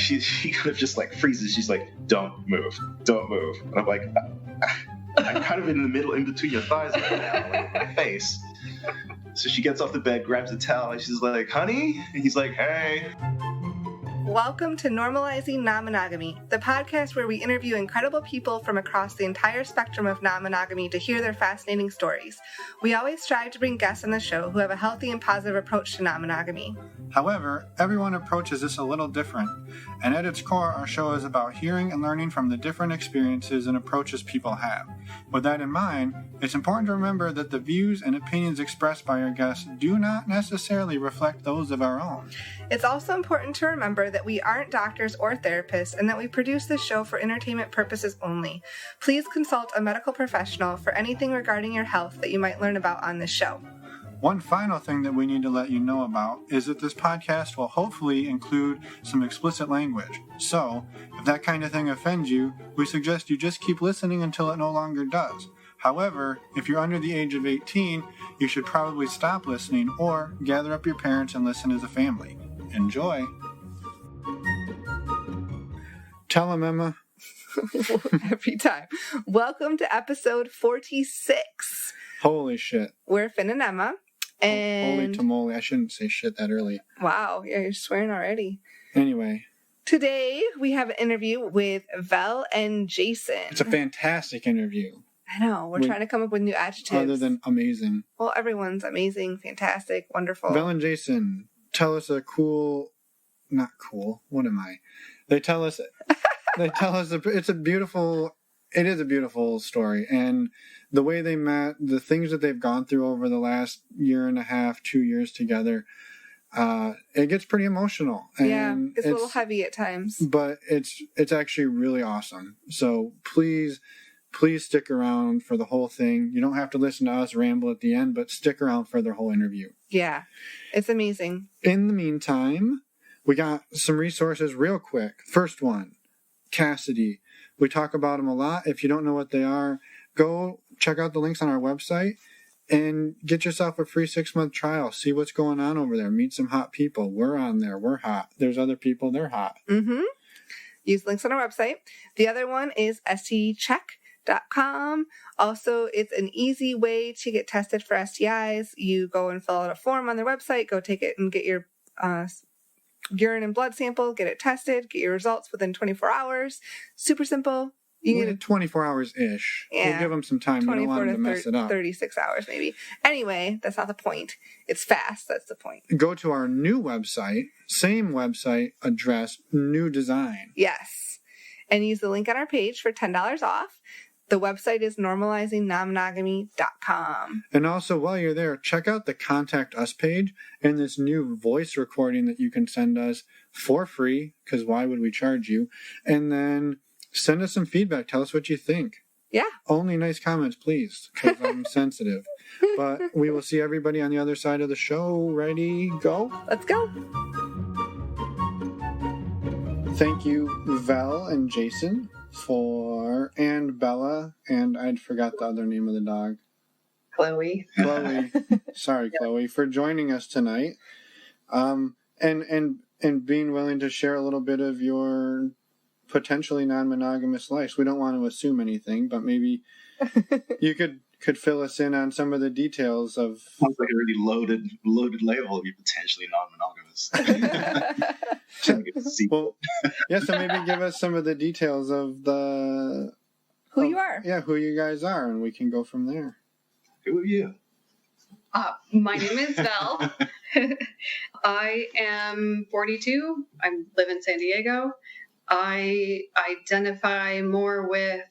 she kind of just like freezes. She's like, don't move. And I'm like, I'm kind of in the middle, in between your thighs right now, like my face. So she gets off the bed, grabs a towel, and she's like, honey? And he's like, hey. Welcome to Normalizing Non-Monogamy, the podcast where we interview incredible people from across the entire spectrum of non-monogamy to hear their fascinating stories. We always strive to bring guests on the show who have a healthy and positive approach to non-monogamy. However, everyone approaches this a little different, and at its core, our show is about hearing and learning from the different experiences and approaches people have. With that in mind, it's important to remember that the views and opinions expressed by our guests do not necessarily reflect those of our own. It's also important to remember that we aren't doctors or therapists and that we produce this show for entertainment purposes only. Please consult a medical professional for anything regarding your health that you might learn about on this show. One final thing that we need to let you know about is that this podcast will hopefully include some explicit language. So, if that kind of thing offends you, we suggest you just keep listening until it no longer does. However, if you're under the age of 18, you should probably stop listening or gather up your parents and listen as a family. Enjoy! Tell them, Emma. Every time. Welcome to episode 46. Holy shit. We're Finn and Emma. And holy tamale. I shouldn't say shit that early. Wow. Yeah, you're swearing already. Anyway. Today, we have an interview with Vel and Jason. It's a fantastic interview. I know. We're trying to come up with new adjectives. Other than amazing. Well, everyone's amazing, fantastic, wonderful. Vel and Jason tell us a cool... Not cool. What am I? They tell us... It is a beautiful story, and the way they met, the things that they've gone through over the last year and a half, 2 years together, it gets pretty emotional. And it's a little heavy at times. But it's actually really awesome. So please stick around for the whole thing. You don't have to listen to us ramble at the end, but stick around for their whole interview. Yeah, it's amazing. In the meantime, we got some resources real quick. First one. Cassidy. We talk about them a lot. If you don't know what they are, go check out the links on our website and get yourself a free 6-month trial. See what's going on over there. Meet some hot people. We're on there. We're hot. There's other people. They're hot. Mm-hmm. Use links on our website. The other one is stcheck.com. Also, it's an easy way to get tested for STIs. You go and fill out a form on their website. Go take it and get your urine and blood sample, get it tested, get your results within 24 hours. Super simple. You get it 24 hours-ish. Yeah. We'll give them some time. 24 we don't want them to mess it up. 36 hours maybe. Anyway, that's not the point. It's fast. That's the point. Go to our new website, same website address, new design. Yes. And use the link on our page for $10 off. The website is normalizingnonmonogamy.com. And also, while you're there, check out the Contact Us page and this new voice recording that you can send us for free, because why would we charge you? And then send us some feedback. Tell us what you think. Yeah. Only nice comments, please, because I'm sensitive. But we will see everybody on the other side of the show. Ready? Go? Let's go. Thank you, Vel and Jason, and Bella, and I'd forgot the other name of the dog. Chloe. Sorry, Chloe, for joining us tonight. And being willing to share a little bit of your potentially non-monogamous life. We don't want to assume anything, but maybe you could fill us in on some of the details of... Sounds like a really loaded label of you potentially non-monogamous. Well, yeah, so maybe give us some of the details of who you are. Yeah, who you guys are, and we can go from there. Who are you? My name is Vel. I am 42. I live in San Diego. I identify more with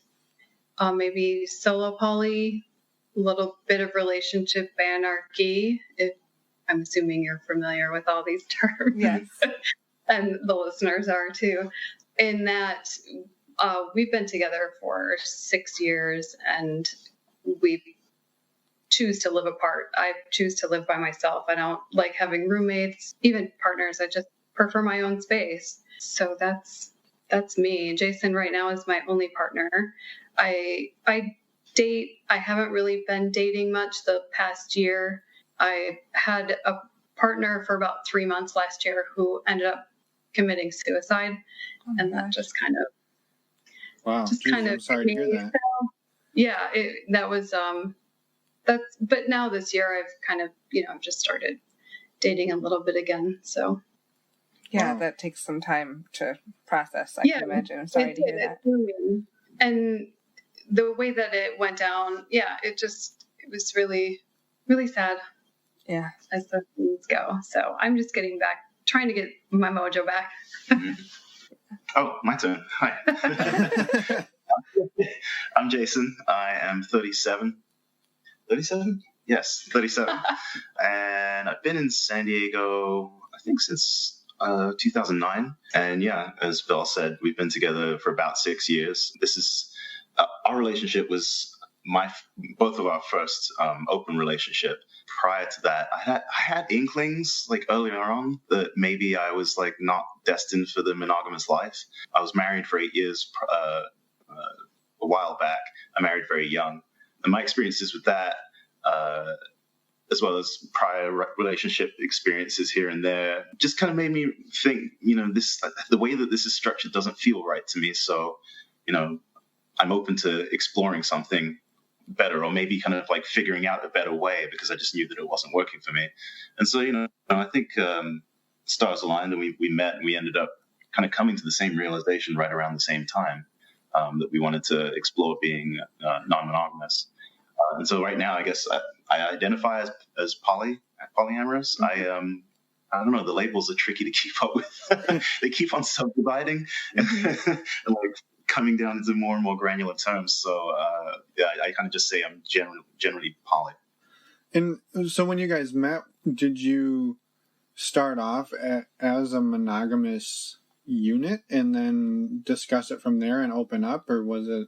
maybe solo poly, a little bit of relationship anarchy, if I'm assuming you're familiar with all these terms. Yes. And the listeners are too. In that we've been together for 6 years and we choose to live apart. I choose to live by myself. I don't like having roommates, even partners. I just prefer my own space. So that's me. Jason right now is my only partner. I date. I haven't really been dating much the past year. I had a partner for about 3 months last year who ended up committing suicide, and that just kind of I'm sorry to hear that. So, yeah, that was that's. But now this year, I've kind of just started dating a little bit again. So yeah, that takes some time to process. I can imagine. I'm sorry to hear that. And the way that it went down, it was really, really sad. Yeah, as the things go. So I'm just trying to get my mojo back. Oh, my turn. Hi. I'm Jason. I am 37. 37? Yes, 37. And I've been in San Diego, I think, since 2009. And yeah, as Vel said, we've been together for about 6 years. This is our relationship was both of our first open relationship. Prior to that, I had inklings like earlier on that maybe I was like not destined for the monogamous life. I was married for 8 years a while back. I married very young, and my experiences with that, as well as prior relationship experiences here and there, just kind of made me think, the way that this is structured doesn't feel right to me. So, I'm open to exploring something better, or maybe kind of like figuring out a better way, because I just knew that it wasn't working for me. And so, I think stars aligned, and we met, and we ended up kind of coming to the same realization right around the same time, that we wanted to explore being non-monogamous. And so right now, I guess I identify as polyamorous. I don't know, the labels are tricky to keep up with. They keep on subdividing and like coming down into more and more granular terms. So I kind of just say I'm generally poly. And so when you guys met, did you start off as a monogamous unit and then discuss it from there and open up, or was it?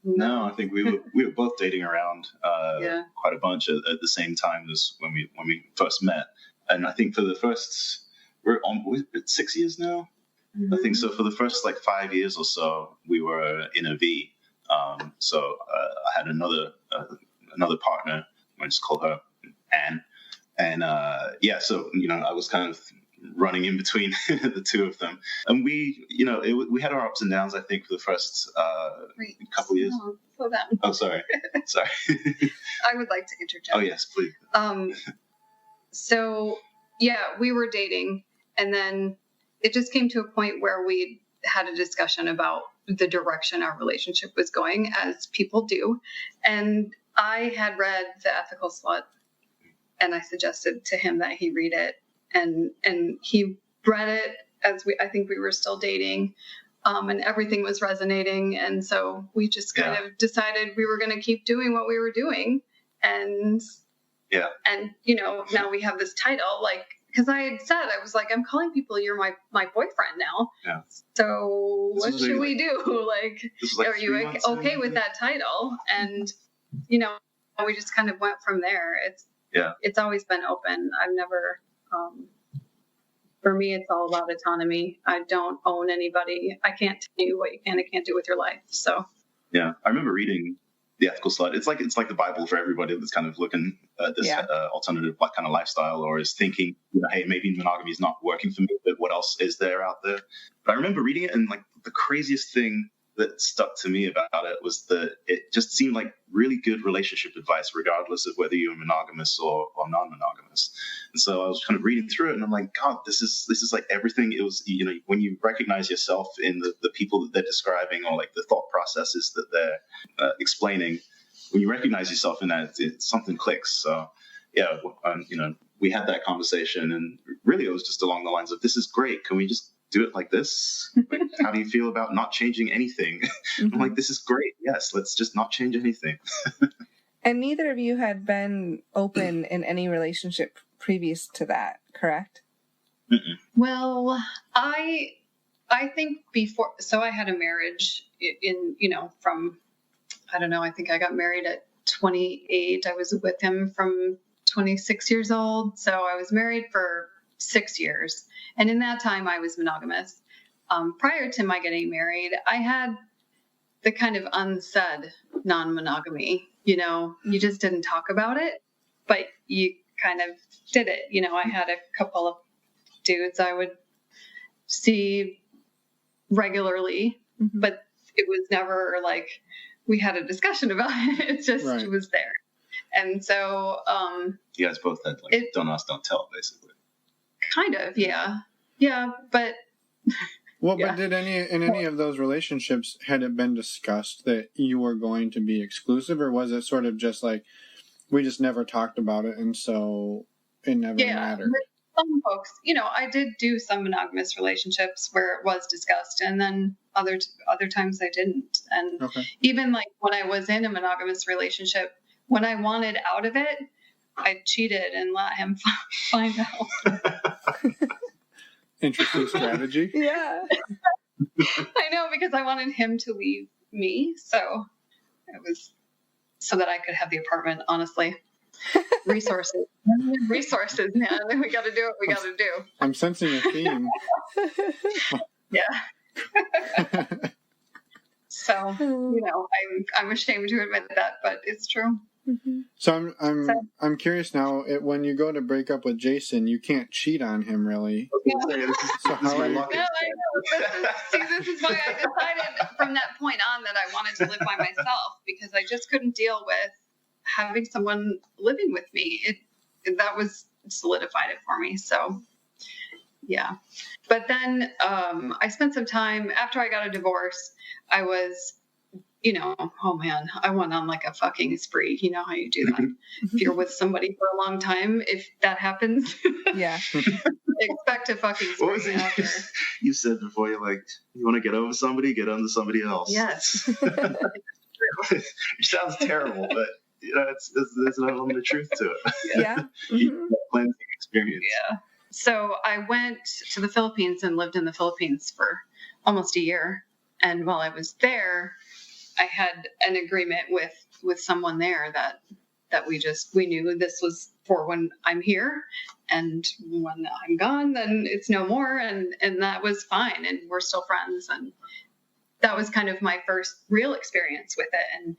No, I think we were both dating around quite a bunch at the same time as when we first met. And I think for the first, we're 6 years now. Mm-hmm. I think so. For the first 5 years or so, we were in a V. So I had another partner. I just call her Anne. And so I was kind of running in between the two of them, and we had our ups and downs. I think for the first couple years. Slow down. Oh, sorry. I would like to interject. Oh yes, please. So we were dating, and then it just came to a point where we had a discussion about the direction our relationship was going, as people do. And I had read The Ethical Slut, and I suggested to him that he read it. And he read it I think we were still dating, and everything was resonating. And so we just kind of decided we were going to keep doing what we were doing. And now we have this title, because I had said, I was like, I'm calling people, you're my boyfriend now. Yeah. So what should we do? Are you okay with that title? And, we just kind of went from there. It's always been open. I've never, for me, it's all about autonomy. I don't own anybody. I can't tell you what you can and can't do with your life. So. Yeah. I remember reading The Ethical Slut. It's like the Bible for everybody that's kind of looking at this alternative kind of lifestyle, or is thinking, hey, maybe monogamy is not working for me, but what else is there out there? But I remember reading it, and the craziest thing that stuck to me about it was that it just seemed like really good relationship advice, regardless of whether you're monogamous or non-monogamous. And so I was kind of reading through it, and I'm like, God, this is like everything. It was, when you recognize yourself in the people that they're describing, or the thought processes that they're explaining, when you recognize yourself in that, something clicks. So we had that conversation, and really it was just along the lines of, this is great. Can we just do it like this? How do you feel about not changing anything? Mm-hmm. I'm like, this is great. Yes, let's just not change anything. And neither of you had been open in any relationship previous to that, correct? Mm-mm. Well, I think before, so I had a marriage from, I don't know, I think I got married at 28. I was with him from 26 years old. So I was married for 6 years. And in that time, I was monogamous. Prior to my getting married, I had the kind of unsaid non-monogamy. You just didn't talk about it, but you kind of did it. I had a couple of dudes I would see regularly, but it was never like we had a discussion about it. It just Right. was there. And so You guys both had like don't ask, don't tell, basically. kind of, yeah, but Well, but did any of those relationships, had it been discussed that you were going to be exclusive, or was it sort of just like we just never talked about it, and so it never mattered? Some folks, I did do some monogamous relationships where it was discussed, and then other times I didn't. And even like when I was in a monogamous relationship, when I wanted out of it, I cheated and let him find out. Interesting strategy. Yeah. I know, because I wanted him to leave me, so it was so that I could have the apartment, honestly. Resources, man. We got to do what we got to do. I'm sensing a theme. Yeah. So, I'm ashamed to admit that, but it's true. So I'm curious now. When you go to break up with Jason, you can't cheat on him, really. So how are you? This is why I decided from that point on that I wanted to live by myself, because I just couldn't deal with having someone living with me. That was solidified it for me. So, yeah. But then I spent some time after I got a divorce. I was, oh man, I went on like a fucking spree. You know how you do that. If you're with somebody for a long time, if that happens, yeah, expect a fucking spree. What was it you said before? You want to get over somebody, get under somebody else. Yes. It sounds terrible, but there's an element of truth to it. Yeah. Cleansing experience. Yeah. So I went to the Philippines and lived in the Philippines for almost a year. And while I was there, I had an agreement with someone there that we knew this was for when I'm here, and when I'm gone, then it's no more. And that was fine. And we're still friends. And that was kind of my first real experience with it, and,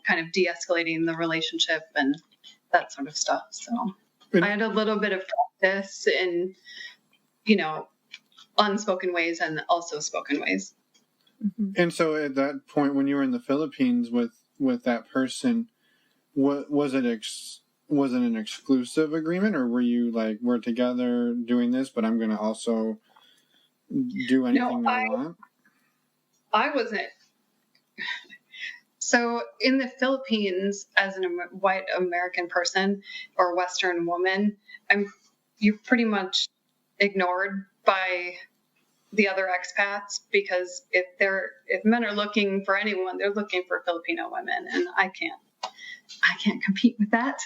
kind of de-escalating the relationship and that sort of stuff. So I had a little bit of practice in, unspoken ways and also spoken ways. And so at that point, when you were in the Philippines with that person, was it an exclusive agreement, or were you like, we're together doing this, but I'm going to also do anything I want? I wasn't. So in the Philippines, as a white American person or Western woman, you're pretty much ignored by the other expats, because if men are looking for anyone, they're looking for Filipino women, and I can't compete with that.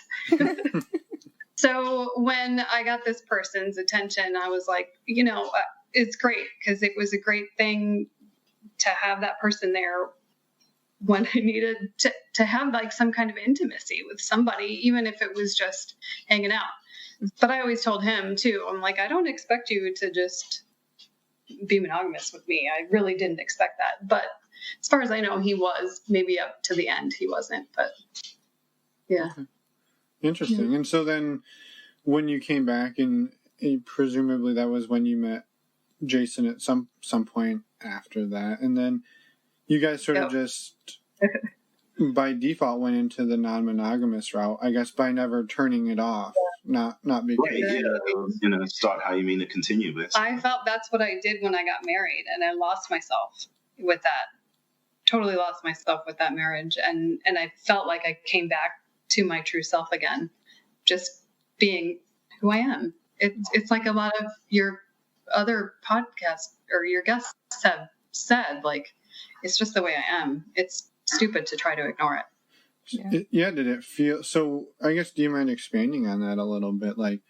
So when I got this person's attention, I was like, it's great, because it was a great thing to have that person there when I needed to have like some kind of intimacy with somebody, even if it was just hanging out. But I always told him too, I'm like, I don't expect you to just be monogamous with me. I really didn't expect that. But as far as I know, he was. Maybe up to the end he wasn't, but yeah. Okay. Interesting. Yeah. And so then when you came back, and presumably that was when you met Jason at some point after that, and then you guys sort of just by default went into the non-monogamous route, I guess, by never turning it off, not because start how you mean to continue this. I felt that's what I did when I got married, and I lost myself with that. Totally lost myself with that marriage, and I felt like I came back to my true self again, just being who I am. It's like a lot of your other podcasts or your guests have said, like, it's just the way I am. It's stupid to try to ignore it. Yeah. Did it feel so? I guess, do you mind expanding on that a little bit? Like,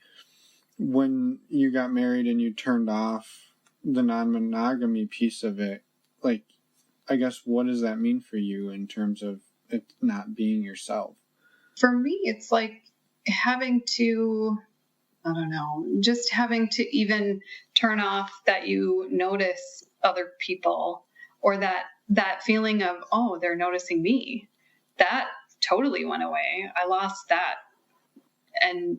when you got married and you turned off the non-monogamy piece of it, like, I guess, what does that mean for you in terms of it not being yourself? For me, it's like having to, I don't know, just having to even turn off that you notice other people, or that feeling of, oh, they're noticing me. That totally went away. I lost that and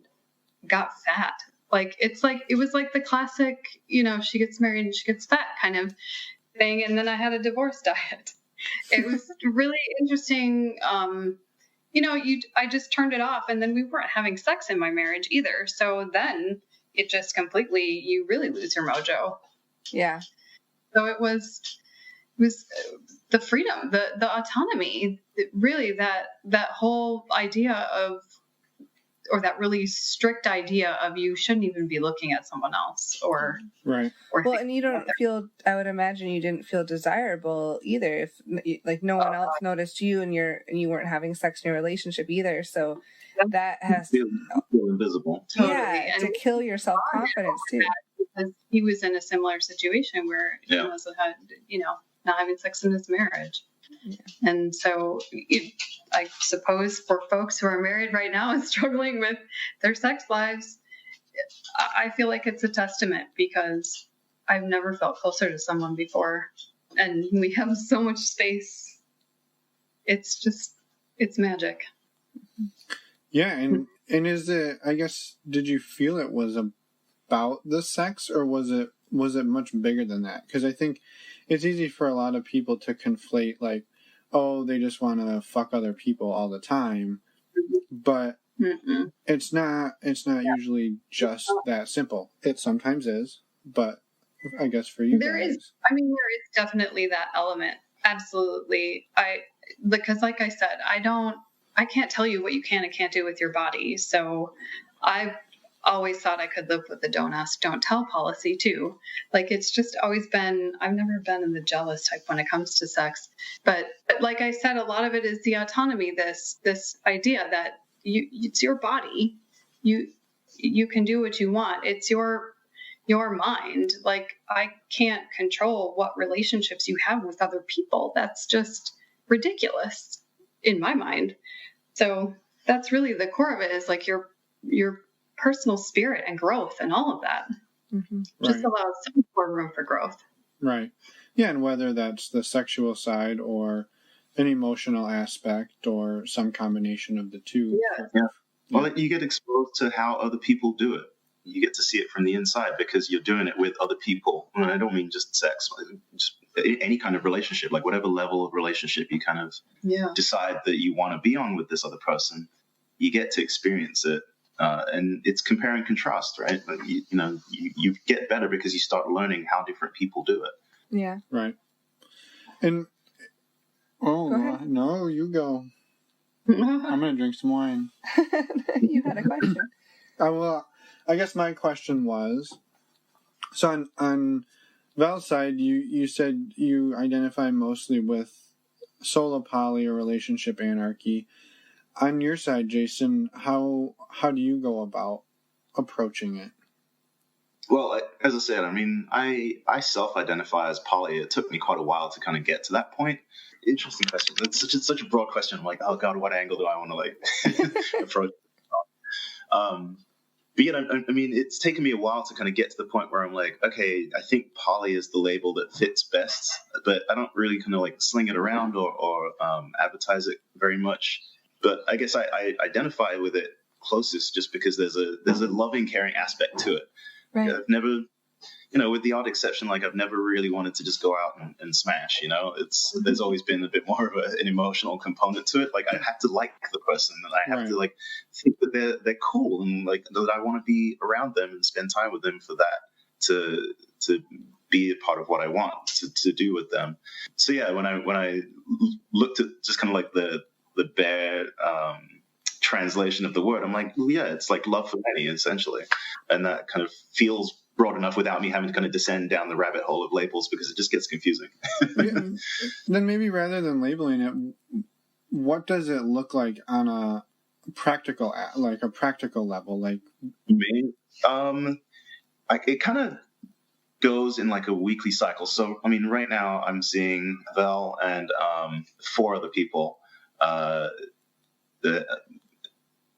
got fat. Like, it was like the classic, she gets married and she gets fat kind of thing. And then I had a divorce diet. It was really interesting. I just turned it off, and then we weren't having sex in my marriage either. So then it just completely, you really lose your mojo. Yeah. So it was the freedom, the autonomy, really that whole idea of, or that really strict idea of, you shouldn't even be looking at someone else or Right. Well, and you don't feel, I would imagine you didn't feel desirable either, if like no one else noticed you and you weren't having sex in your relationship either. So that has feel invisible. Totally. Yeah, to kill your self-confidence too. Because he was in a similar situation where he also had, not having sex in his marriage. Yeah. And so I suppose for folks who are married right now and struggling with their sex lives, I feel like it's a testament, because I've never felt closer to someone before. And we have so much space. It's magic. Yeah. And is it, I guess, did you feel it was about the sex, or was it much bigger than that? Because I think it's easy for a lot of people to conflate, like, oh, they just want to fuck other people all the time. But it's not usually just that simple. It sometimes is, but I guess for you there is definitely that element. Absolutely. Because like I said, I can't tell you what you can and can't do with your body. So I've always thought I could live with the don't ask, don't tell policy too. Like, it's just always been, I've never been in the jealous type when it comes to sex. But like I said, a lot of it is the autonomy, this idea that it's your body. You can do what you want. It's your mind. Like, I can't control what relationships you have with other people. That's just ridiculous in my mind. So that's really the core of it, is like your personal spirit and growth and all of that. Just allows some more room for growth. Right. Yeah, and whether that's the sexual side or an emotional aspect or some combination of the two. Yeah. Well, you get exposed to how other people do it. You get to see it from the inside because you're doing it with other people. And I don't mean just sex, just any kind of relationship, like whatever level of relationship you kind of decide that you want to be on with this other person, you get to experience it. And it's compare and contrast, right? Like, you get better because you start learning how different people do it. Yeah. Right. And no, you go. I'm gonna drink some wine. You had a question. I guess my question was, so on Vel's side, you said you identify mostly with solo poly or relationship anarchy. On your side, Jason, how do you go about approaching it? Well, as I said, I self-identify as poly. It took me quite a while to kind of get to that point. Interesting question. It's such a broad question. I'm like, oh God, what angle do I want to approach? But yeah, it's taken me a while to kind of get to the point where I'm like, okay, I think poly is the label that fits best, but I don't really kind of like sling it around or advertise it very much. But I guess I identify with it closest just because there's a loving, caring aspect to it. Right. I've never, with the odd exception, like I've never really wanted to just go out and smash. There's always been a bit more of an emotional component to it. Like I have to like the person, and I have to like think that they're cool, and like that I want to be around them and spend time with them for that to be a part of what I want to do with them. So yeah, when I looked at just kind of like the bare translation of the word, I'm like, well, yeah, it's like love for many, essentially. And that kind of feels broad enough without me having to kind of descend down the rabbit hole of labels, because it just gets confusing. Then maybe rather than labeling it, what does it look like on a practical level? Like, it kind of goes in like a weekly cycle. So, right now I'm seeing Vel and 4 other people.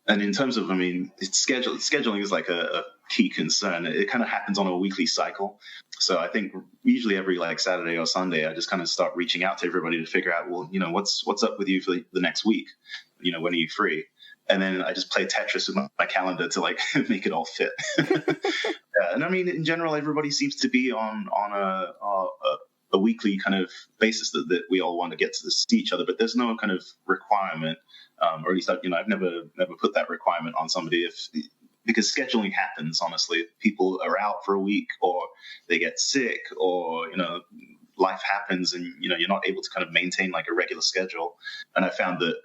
And in terms of, scheduling is like a key concern. It kind of happens on a weekly cycle. So I think usually every like Saturday or Sunday, I just kind of start reaching out to everybody to figure out, well, what's up with you for the next week? When are you free? and then I just play Tetris with my calendar to like make it all fit. And I mean, in general, everybody seems to be on a weekly kind of basis that we all want to get to see each other, but there's no kind of requirement, or at least I've never put that requirement on somebody because scheduling happens. Honestly, people are out for a week, or they get sick, or life happens, and you're not able to kind of maintain like a regular schedule. And I found that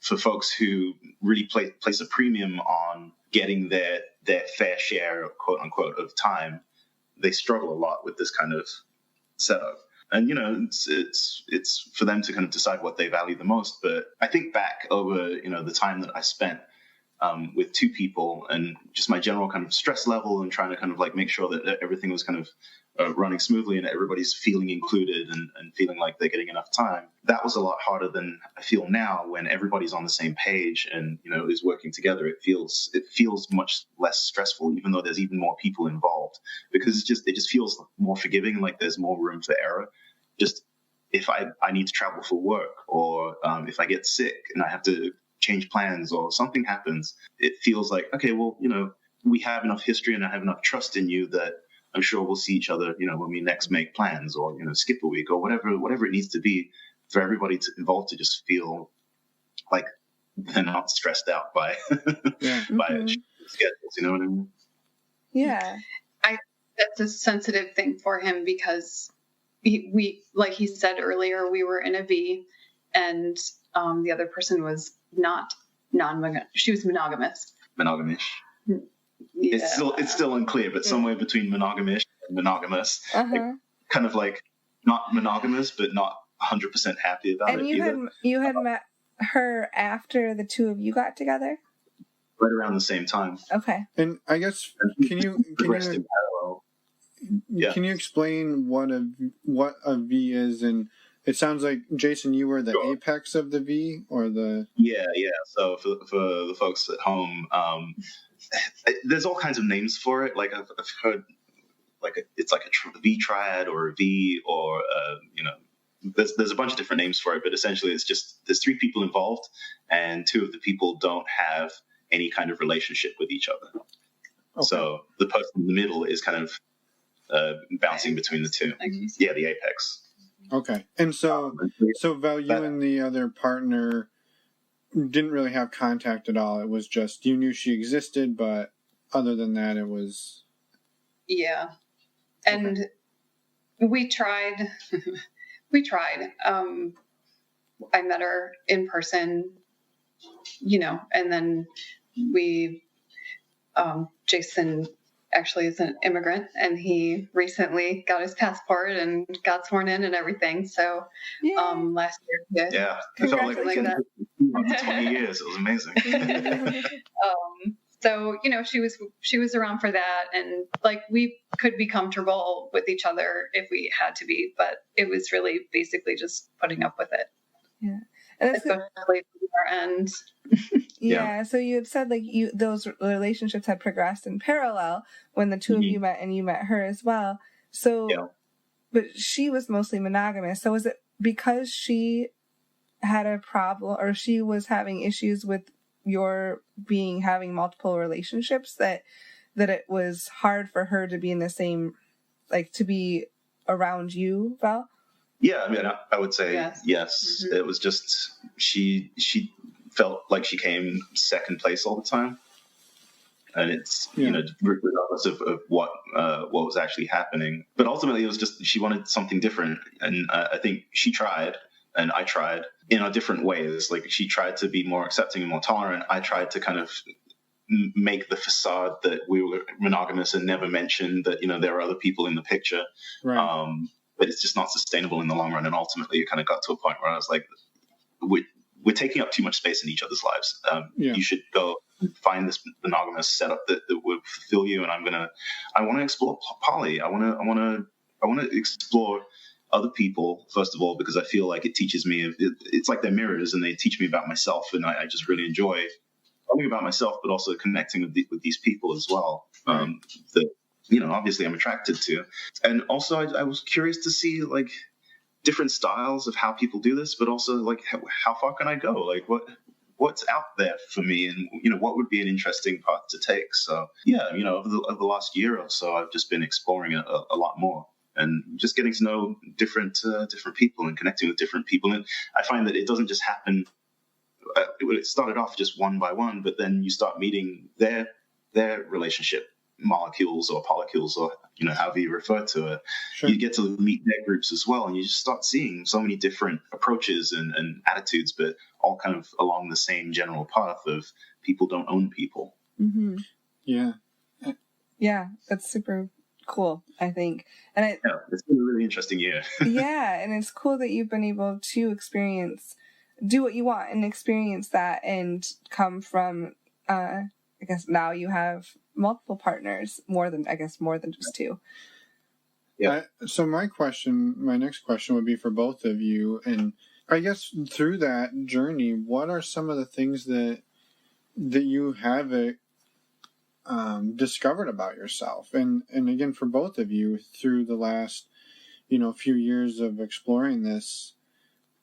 for folks who really place a premium on getting their fair share, quote unquote, of time, they struggle a lot with this kind of setup. And it's for them to kind of decide what they value the most. But I think back over the time that I spent with two people, and just my general kind of stress level, and trying to kind of like make sure that everything was kind of running smoothly and everybody's feeling included and feeling like they're getting enough time. That was a lot harder than I feel now, when everybody's on the same page and is working together. It feels much less stressful, even though there's even more people involved, because it just feels more forgiving, like there's more room for error. Just if I need to travel for work, or if I get sick and I have to change plans, or something happens, it feels like, okay, well, we have enough history and I have enough trust in you that I'm sure we'll see each other, when we next make plans, or, skip a week, or whatever it needs to be, for everybody involved to just feel like they're not stressed out by, by schedules, you know what I mean? Yeah. That's a sensitive thing for him, because we, like he said earlier, we were in a V, and the other person was not non-monogamous. She was monogamous. Monogamish. Yeah. It's still unclear, but somewhere between monogamish and monogamous, like, kind of like not monogamous, but not 100% happy about it. And you had met her after the two of you got together? Right around the same time. Okay. And I guess can you explain what a V is? And it sounds like, Jason, you were the apex of the V, or the... Yeah. So for the folks at home, there's all kinds of names for it. Like I've heard, like it's like a V triad, or a V, or there's a bunch of different names for it. But essentially, it's just there's three people involved, and two of the people don't have any kind of relationship with each other. Okay. So the person in the middle is kind of bouncing between the two. Yeah, the apex. Okay. And so Vel, you and the other partner didn't really have contact at all. It was just, you knew she existed, but other than that, it was... Yeah. And we tried. I met her in person, and then Jason actually is an immigrant, and he recently got his passport and got sworn in and everything. So last year, it felt like 20 years. It was amazing. So she was around for that, and like we could be comfortable with each other if we had to be, but it was really basically just putting up with it. Yeah, and especially from our end. Yeah, so you had said like those relationships had progressed in parallel when the two of you met, and you met her as well. So, but she was mostly monogamous. So was it because she had a problem, or she was having issues with your having multiple relationships, that it was hard for her to be in the same, like, to be around you, Vel? Yeah, I mean, I would say yes. Mm-hmm. It was just she felt like she came second place all the time, and it's regardless of what was actually happening. But ultimately, it was just she wanted something different, and I think she tried, and I tried in our different ways. Like she tried to be more accepting and more tolerant. I tried to kind of make the facade that we were monogamous and never mention that there are other people in the picture. Right. But it's just not sustainable in the long run. And ultimately, it kind of got to a point where I was like, we're taking up too much space in each other's lives. You should go find this monogamous setup that would fulfill you. And I want to explore poly. I want to explore other people, first of all, because I feel like it teaches me, it's like they're mirrors, and they teach me about myself. And I just really enjoy learning about myself, but also connecting with these people as well. That, obviously I'm attracted to. And also I was curious to see like different styles of how people do this, but also like how far can I go? Like what's out there for me, and what would be an interesting path to take. So yeah, over the last year or so, I've just been exploring a lot more and just getting to know different people and connecting with different people. And I find that it doesn't just happen. It started off just one by one, but then you start meeting their relationship molecules or polycules, or however you refer to it. Sure. You get to meet their groups as well, and you just start seeing so many different approaches and attitudes, but all kind of along the same general path of people don't own people. Mm-hmm. Yeah, that's super cool, I think. And it's been a really interesting year. Yeah, and it's cool that you've been able to do what you want and experience that, and come from I guess now you have multiple partners, more than just two. Yeah. So my next question would be for both of you, and I guess through that journey, what are some of the things that you have discovered about yourself, and again for both of you through the last few years of exploring this,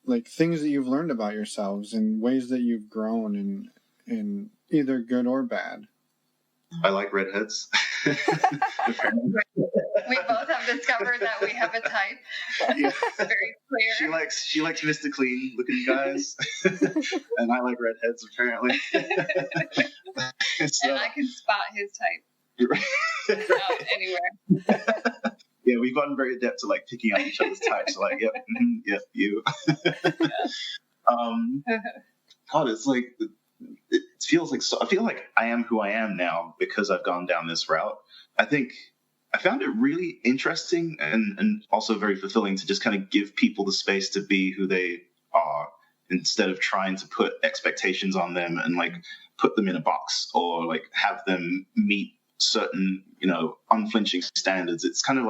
like things that you've learned about yourselves and ways that you've grown in either good or bad. I like redheads. We both have discovered that we have a type. Yeah. It's very clear. She likes Mr. Clean looking guys, and I like redheads apparently. And I can spot his type out anywhere. Yeah, we've gotten very adept at picking out each other's types. So yep, yep, you. God, it's it feels like I feel like I am who I am now because I've gone down this route. I think I found it really interesting and also very fulfilling to just kind of give people the space to be who they are, instead of trying to put expectations on them and put them in a box, or have them meet certain unflinching standards. It's kind of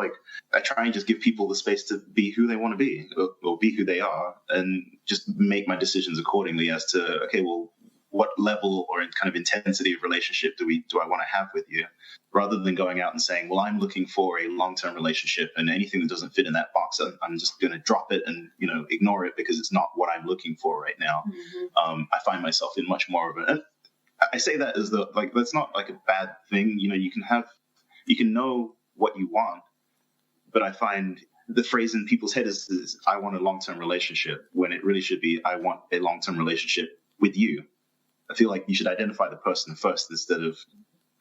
I try and just give people the space to be who they want to be, or be who they are, and just make my decisions accordingly as to, okay, well, what level or kind of intensity of relationship do I want to have with you, rather than going out and saying, well, I'm looking for a long-term relationship, and anything that doesn't fit in that box, I'm just going to drop it and ignore it because it's not what I'm looking for right now. Mm-hmm. I find myself in much more of a. I say that as though that's not a bad thing. You can know what you want, but I find the phrase in people's head is I want a long-term relationship, when it really should be I want a long-term relationship with you. I feel like you should identify the person first, instead of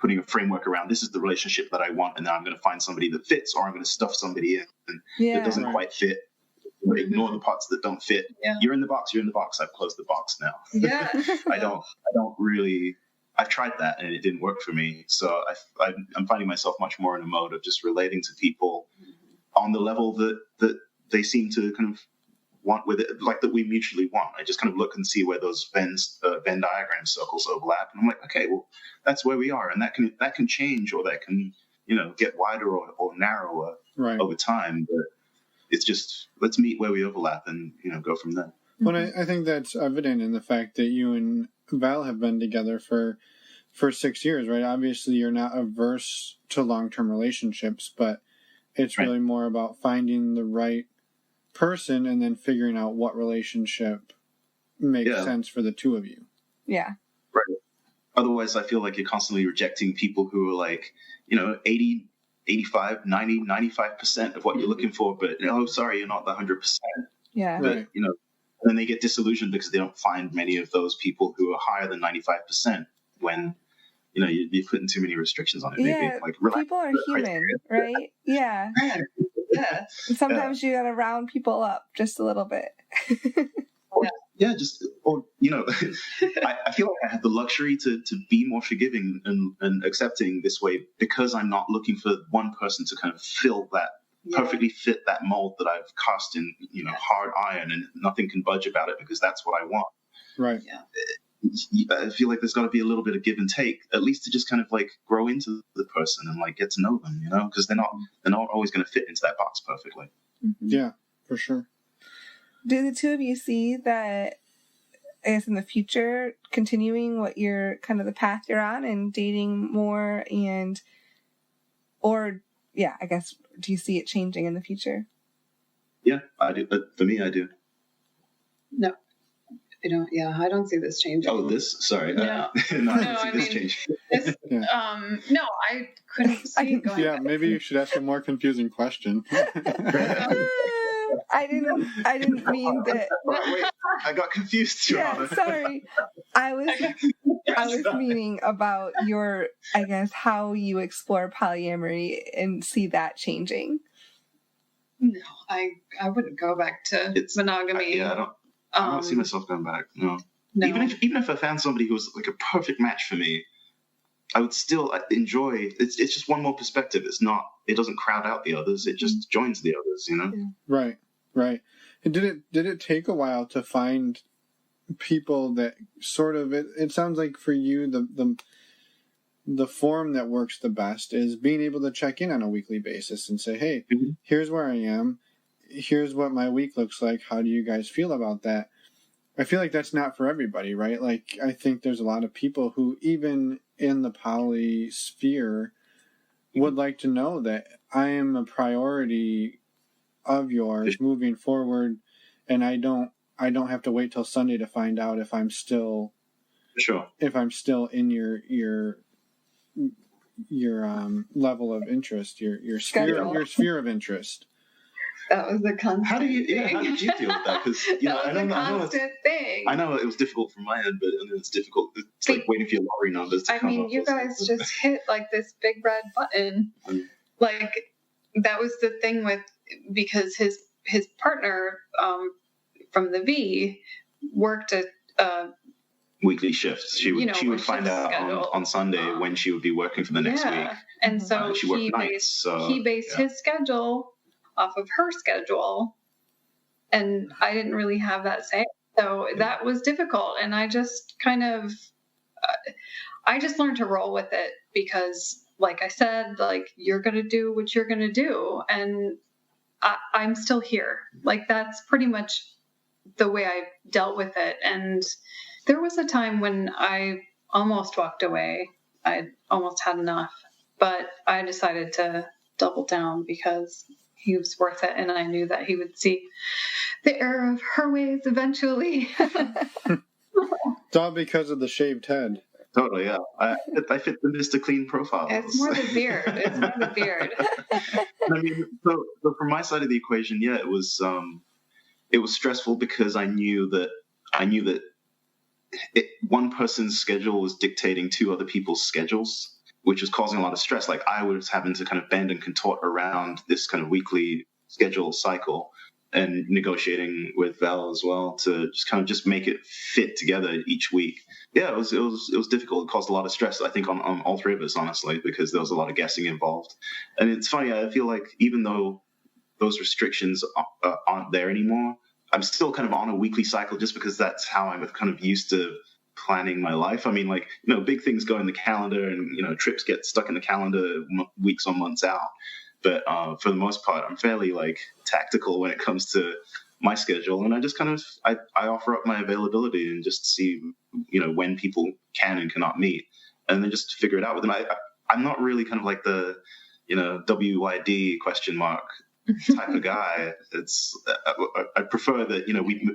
putting a framework around this is the relationship that I want, and then I'm going to find somebody that fits, or I'm going to stuff somebody in that doesn't quite fit. Ignore the parts that don't fit. Yeah. You're in the box. I've closed the box now. Yeah. I don't really. I've tried that and it didn't work for me. So I'm finding myself much more in a mode of just relating to people on the level that they seem to kind of want with it, that we mutually want. I just kind of look and see where those Venn diagram circles overlap, and I'm like, okay, well, that's where we are, and that can change, or that can get wider or narrower over time. But it's just, let's meet where we overlap and go from there. Well, I think that's evident in the fact that you and Val have been together for 6 years, right? Obviously, you're not averse to long-term relationships, but it's really more about finding the right person and then figuring out what relationship makes sense for the two of you. Yeah. Right. Otherwise, I feel like you're constantly rejecting people who are 80, 85, 90, 95% of what you're looking for, but sorry, you're not the 100%. Yeah. But, then they get disillusioned because they don't find many of those people who are higher than 95% when, you're putting too many restrictions on it. Yeah, maybe. People are human, right? Yeah. Yeah. And sometimes you got to round people up just a little bit. I feel like I have the luxury to be more forgiving and accepting this way, because I'm not looking for one person to kind of fill that, perfectly fit that mold that I've cast in, hard iron, and nothing can budge about it because that's what I want. Right. Yeah. I feel like there's got to be a little bit of give and take, at least to just kind of grow into the person and get to know them, because they're not always going to fit into that box perfectly. Mm-hmm. Yeah, for sure. Do the two of you see that, I guess, in the future, continuing what you're kind of the path you're on and dating more, I guess, do you see it changing in the future? Yeah, I do. For me, I do. No. I don't see this changing. Oh, this? Sorry. No. No, No, I don't see this change. This, no, I couldn't see it going. Yeah, maybe you should ask a more confusing question. I didn't mean that. Wait, I got confused, Your Yeah, Honor. sorry. I was meaning about your, I guess, how you explore polyamory and see that changing. No, I wouldn't go back to monogamy. I don't see myself going back. No. Even if I found somebody who was like a perfect match for me, I would still enjoy. It's just one more perspective. It doesn't crowd out the others. It just joins the others. Right. And did it take a while to find people that sort of it sounds like for you the form that works the best is being able to check in on a weekly basis and say, hey, here's where I am, here's what my week looks like, how do you guys feel about that? I feel like that's not for everybody, right? Like, I think there's a lot of people who, even in the poly sphere, would like to know that I am a priority of yours moving forward, and I don't have to wait till Sunday to find out if I'm still in your level of interest, your sphere of interest. That was the constant How did you deal with that? Because thing. I know it was difficult from my end, but it's difficult. It's like waiting for your lottery numbers to come up. I mean, you guys just hit like this big red button. Like, that was the thing because his partner from the V worked at weekly shifts. She would find out on Sunday when she would be working for the next week. And so she worked nights. So he based his schedule off of her schedule, and I didn't really have that say. So that was difficult, and I just kind of I just learned to roll with it because, like I said, like, you're going to do what you're going to do, and I'm still here. Like, that's pretty much the way I dealt with it. And there was a time when I almost walked away. I almost had enough, but I decided to double down because he was worth it, and I knew that he would see the error of her ways eventually. It's all because of the shaved head. Totally, yeah. I fit the Mr. Clean profile. It's more the beard. I mean, so from my side of the equation, yeah, it was stressful because I knew that one person's schedule was dictating two other people's schedules, which was causing a lot of stress. Like, I was having to kind of bend and contort around this kind of weekly schedule cycle, and negotiating with Vel as well to just make it fit together each week. Yeah, it was difficult. It caused a lot of stress, I think, on all three of us, honestly, because there was a lot of guessing involved. And it's funny, I feel like even though those restrictions aren't there anymore, I'm still kind of on a weekly cycle just because that's how I'm kind of used to planning my life. I mean, like, big things go in the calendar, and, trips get stuck in the calendar weeks or months out. But for the most part, I'm fairly, like, tactical when it comes to my schedule. And I just kind of, I offer up my availability and just see, when people can and cannot meet, and then just figure it out with them. I'm not really kind of like the, WYD question mark type of guy. It's, I prefer that,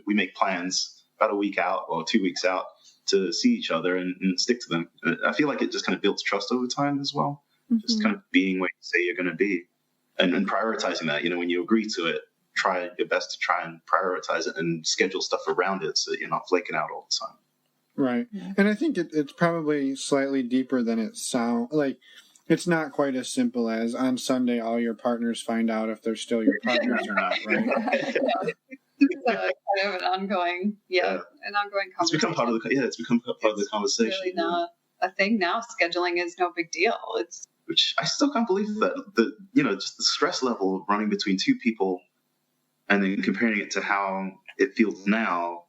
we make plans about a week out or 2 weeks out to see each other and stick to them. I feel like it just kind of builds trust over time as well. Just kind of being where you say you're going to be, and prioritizing that. When you agree to it, try your best to try and prioritize it and schedule stuff around it so that you're not flaking out all the time. Right. Yeah. And I think it's probably slightly deeper than it sounds. Like, it's not quite as simple as on Sunday all your partners find out if they're still your partners or not, right? It's kind of an ongoing conversation. It's become part of the conversation. It's really not a thing now. Scheduling is no big deal. Which I still can't believe that just the stress level of running between two people and then comparing it to how it feels now,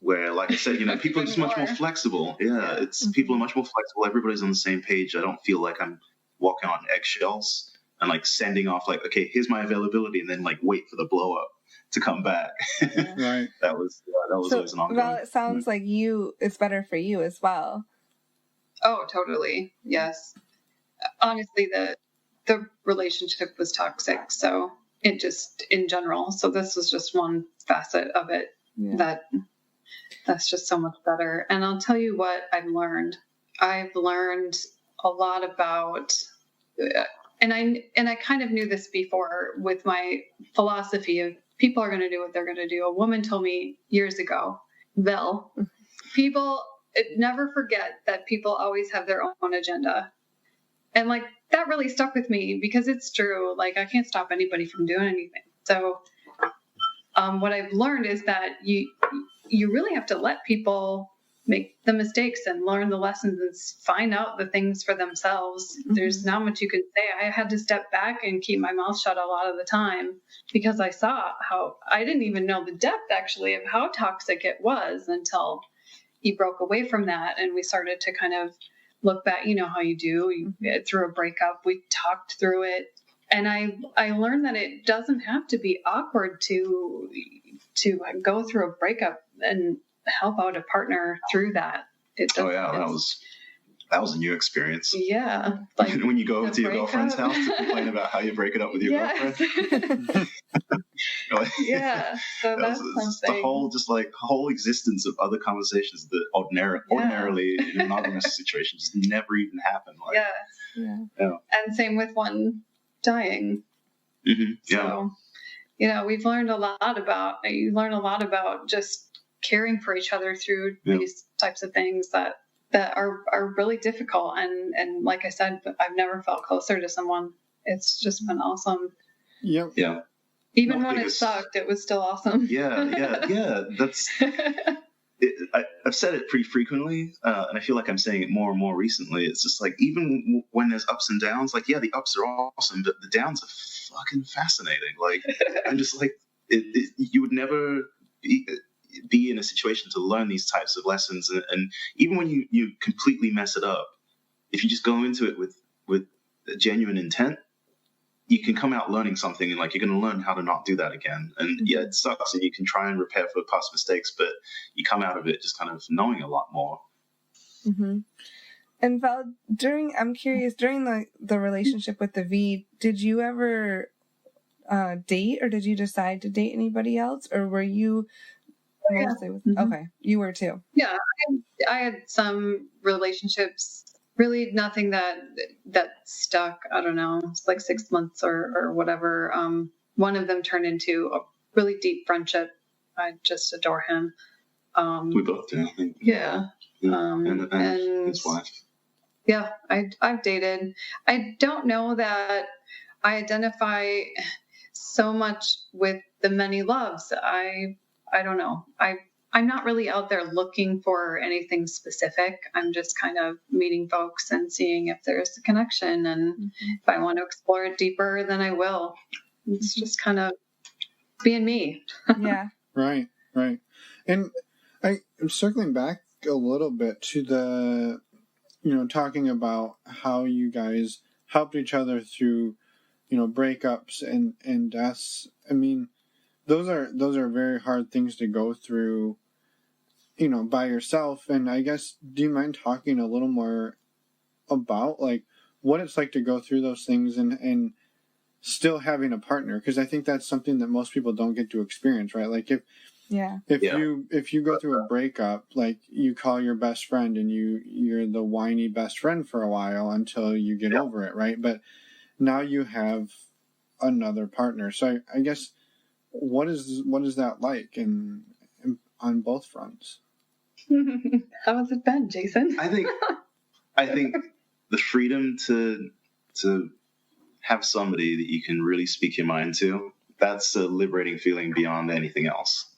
where, like I said, people are just much more flexible. Yeah, it's people are much more flexible. Everybody's on the same page. I don't feel like I'm walking on eggshells and, like, sending off, like, okay, here's my availability, and then, like, wait for the blow up to come back. Right. That was always an ongoing. Well, it sounds like it's better for you as well. Oh, totally. Yes. Honestly, the relationship was toxic, so it just, in general. So this was just one facet of it that that's just so much better. And I'll tell you what I've learned. I've learned a lot about, and I kind of knew this before with my philosophy of people are going to do what they're going to do. A woman told me years ago, Vel, people never forget that people always have their own agenda. And like, that really stuck with me because it's true. Like, I can't stop anybody from doing anything. So what I've learned is that you really have to let people make the mistakes and learn the lessons and find out the things for themselves. Mm-hmm. There's not much you can say. I had to step back and keep my mouth shut a lot of the time because I saw how I didn't even know the depth actually of how toxic it was until he broke away from that. And we started to kind of look back, you know how you do through a breakup, we talked through it. And I learned that it doesn't have to be awkward to go through a breakup and help out a partner through that. Oh yeah, that was a new experience. Yeah, like when you go to your girlfriend's house to complain about how you break it up with your girlfriend. Yeah, so that's something. The whole existence of other conversations that ordinarily in monogamous situations never even happen. Like, yeah. And same with one dying. Mm-hmm. Yeah. So, you know, we've learned a lot about. You learn a lot about just caring for each other through these types of things that are really difficult. And like I said, I've never felt closer to someone. It's just been awesome. Yep. Yeah. Even when it sucked, it was still awesome. Yeah. That's. I've said it pretty frequently, and I feel like I'm saying it more and more recently. It's just like, even when there's ups and downs, like, yeah, the ups are awesome, but the downs are fucking fascinating. Like, I'm just like, you would never be in a situation to learn these types of lessons. And even when you completely mess it up, if you just go into it with a genuine intent, you can come out learning something, and like, you're going to learn how to not do that again. And yeah, it sucks, and you can try and repair for past mistakes, but you come out of it just kind of knowing a lot more. Mm-hmm. And Val, I'm curious, during the relationship with the V, did you ever date, or did you decide to date anybody else, or were you mostly with? Mm-hmm. Okay, you were too. Yeah, I had some relationships. Really nothing that stuck. I don't know. It's like 6 months or whatever. One of them turned into a really deep friendship. I just adore him. We both do, I think. Yeah. And his wife. Yeah, I've dated. I don't know that I identify so much with the many loves. I don't know. I'm not really out there looking for anything specific. I'm just kind of meeting folks and seeing if there's a connection. And if I want to explore it deeper, then I will. It's just kind of being me. Yeah. Right. And I'm circling back a little bit to the, talking about how you guys helped each other through, breakups and deaths. I mean, those are very hard things to go through, by yourself. And I guess, do you mind talking a little more about like what it's like to go through those things and still having a partner? Because I think that's something that most people don't get to experience, right? Like if you go through a breakup, like you call your best friend and you're the whiny best friend for a while until you get over it, right? But now you have another partner. So I guess, what is that like in on both fronts? How has it been, Jason? I think the freedom to have somebody that you can really speak your mind to, that's a liberating feeling beyond anything else.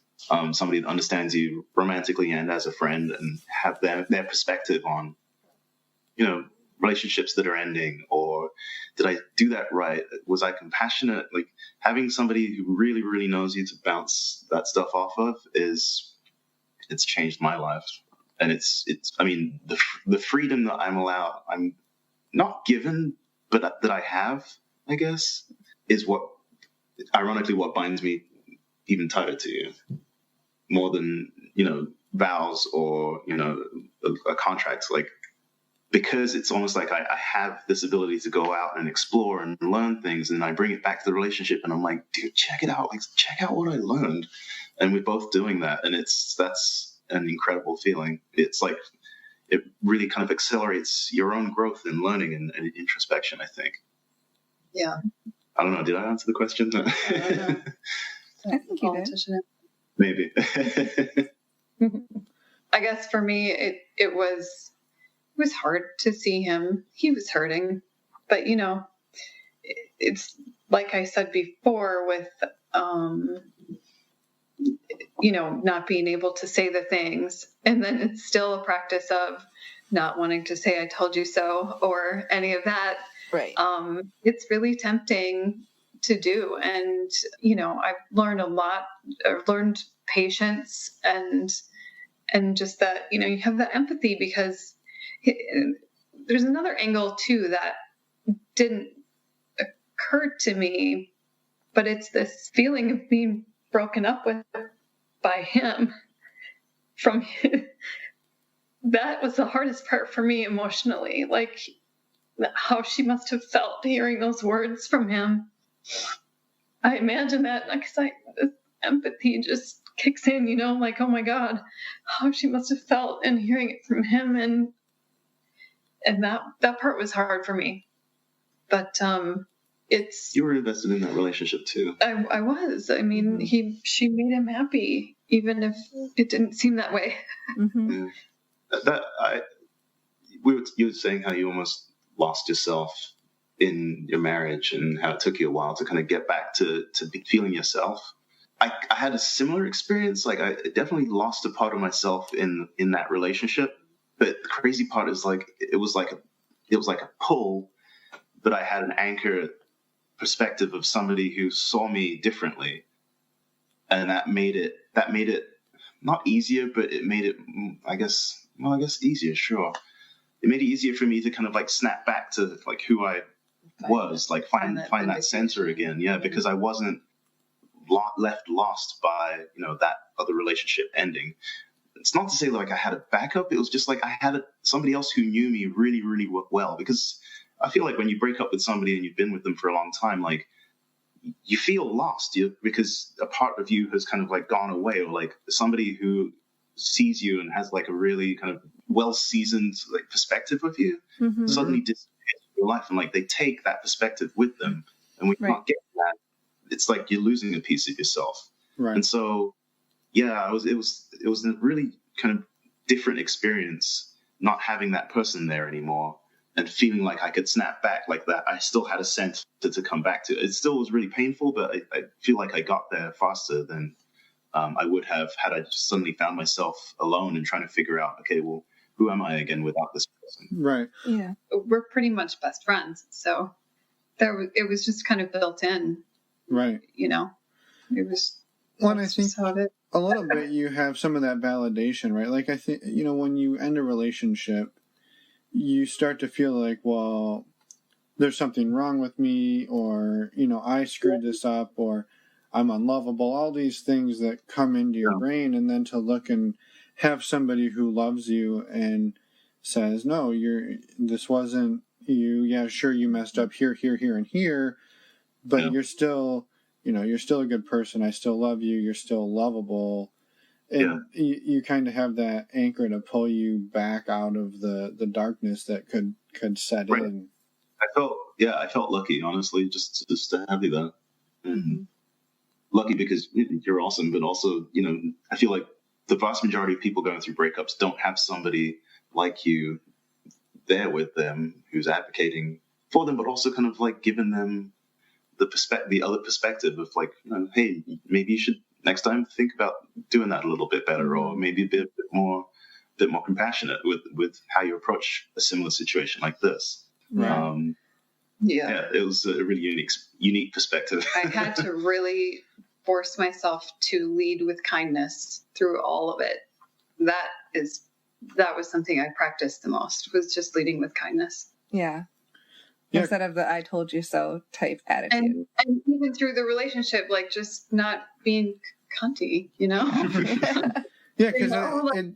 Somebody that understands you romantically and as a friend, and have their perspective on, relationships that are ending, or did I do that right? Was I compassionate? Like, having somebody who really, really knows you to bounce that stuff off of it's changed my life. And I mean, the freedom that I'm not given, but that I have, I guess, is ironically what binds me even tighter to you, more than, vows or, a contract. Like, because it's almost like I have this ability to go out and explore and learn things, and I bring it back to the relationship, and I'm like, dude, check it out. Like, check out what I learned. And we're both doing that. And an incredible feeling. It's like it really kind of accelerates your own growth and learning and introspection, I think. Yeah. I don't know. Did I answer the question? I don't know. I think you did. Maybe. I guess for me, it was hard to see him. He was hurting, but it's like I said before with, not being able to say the things, and then it's still a practice of not wanting to say "I told you so" or any of that. Right. It's really tempting to do, and I've learned a lot. I've learned patience and just that you have the empathy, because there's another angle too that didn't occur to me, but it's this feeling of being broken up with by him. That was the hardest part for me emotionally, like how she must have felt hearing those words from him. I imagine that, because this empathy just kicks in, like, oh my God, how she must have felt and hearing it from him. And that part was hard for me. But you were invested in that relationship too. I was. I mean, she made him happy, even if it didn't seem that way. Mm-hmm. Yeah. You were saying how you almost lost yourself in your marriage and how it took you a while to kind of get back to feeling yourself. I had a similar experience. Like, I definitely lost a part of myself in that relationship. But the crazy part is, like, it was like a pull, but I had an anchor perspective of somebody who saw me differently, and that made it not easier, but it made it, I guess easier. Sure, it made it easier for me to kind of like snap back to like who I was, like find that center again. Yeah, because I wasn't left lost by that other relationship ending. It's not to say like I had a backup. It was just like I had somebody else who knew me really, really well. Because I feel like when you break up with somebody and you've been with them for a long time, like you feel lost, because a part of you has kind of like gone away, or like somebody who sees you and has like a really kind of well-seasoned like perspective of you suddenly disappears from your life, and like they take that perspective with them, and when you're not getting that, it's like you're losing a piece of yourself. Right. And so, yeah, it was a really kind of different experience not having that person there anymore, and feeling like I could snap back like that. I still had a center to come back to. It still was really painful, but I feel like I got there faster than I would have had I just suddenly found myself alone and trying to figure out, okay, well, who am I again without this person? Right. Yeah. We're pretty much best friends, so it was just kind of built in. Right. It was. Well, I think a little bit you have some of that validation, right? Like I think, when you end a relationship, you start to feel like, well, there's something wrong with me, or, I screwed this up, or I'm unlovable, all these things that come into your brain, and then to look and have somebody who loves you and says, no, this wasn't you. Yeah, sure, you messed up here, and here, but you're still, you're still a good person. I still love you. You're still lovable. And you kind of have that anchor to pull you back out of the darkness that could set in. I felt lucky, honestly, just to have you there. Mm-hmm. Lucky because you're awesome, but also, I feel like the vast majority of people going through breakups don't have somebody like you there with them who's advocating for them, but also kind of like giving them the other perspective of like, hey, maybe you should next time think about doing that a little bit better, or maybe a bit more compassionate with how you approach a similar situation like this. Right. It was a really unique perspective. I had to really force myself to lead with kindness through all of it. That was something I practiced the most, was just leading with kindness. Yeah. Instead of the "I told you so" type attitude. And even through the relationship, like just not being cunty, Yeah, because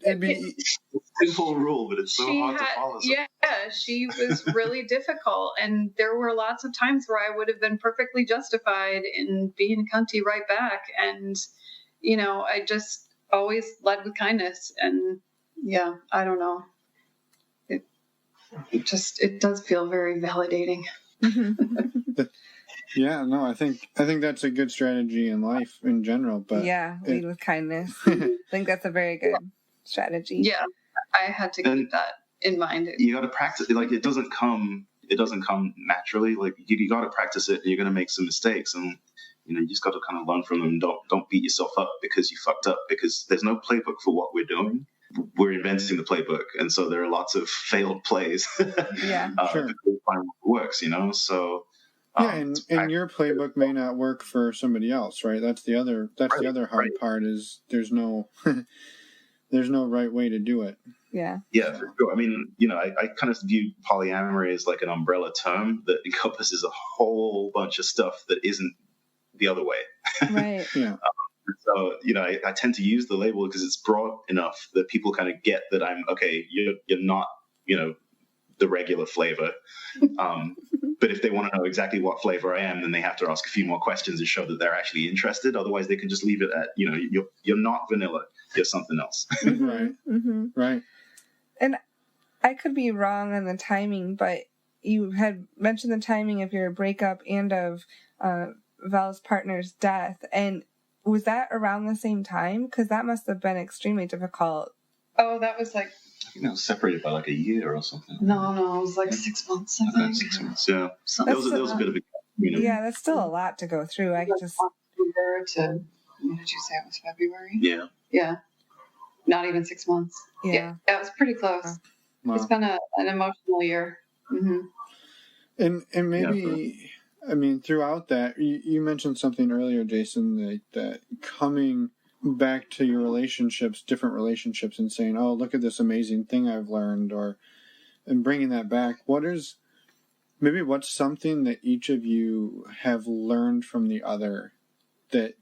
it'd be a simple rule, but it's so hard to follow. Yeah, she was really difficult, and there were lots of times where I would have been perfectly justified in being cunty right back, and always led with kindness. And yeah, I don't know. It does feel very validating. Yeah, no, I think that's a good strategy in life in general. But yeah, lead with kindness. I think that's a very good strategy. Yeah, I had to keep that in mind. You got to practice. Like it doesn't come naturally. Like you got to practice it. And you're going to make some mistakes, and you just got to kind of learn from them. Don't beat yourself up because you fucked up. Because there's no playbook for what we're doing. We're inventing the playbook, and so there are lots of failed plays. Yeah, sure. To find what works, So. Yeah, and your playbook may not work for somebody else, right? That's the other hard part is there's no right way to do it. Yeah. Yeah, for sure. I mean, I kind of view polyamory as like an umbrella term that encompasses a whole bunch of stuff that isn't the other way. Right. Yeah. So, I tend to use the label because it's broad enough that people kind of get that I'm okay. You're not, the regular flavor. But if they want to know exactly what flavor I am, then they have to ask a few more questions and show that they're actually interested. Otherwise, they can just leave it at, you're not vanilla. You're something else. Right. Mm-hmm. Right. And I could be wrong on the timing, but you had mentioned the timing of your breakup and of Vel's partner's death. And was that around the same time? Because that must have been extremely difficult. Oh, that was like... I think that was separated by like a year or something. No, it was like 6 months, I think. 6 months, yeah. There was a bit of a... Yeah, that's still a lot to go through. I just... October to... What did you say? It was February? Yeah. Yeah. Not even 6 months. Yeah. It was pretty close. Wow. It's been an emotional year. Mm-hmm. And maybe... I mean, throughout that, you mentioned something earlier, Jason, that coming back to your relationships, different relationships, and saying, oh, look at this amazing thing I've learned, and bringing that back. What's something that each of you have learned from the other that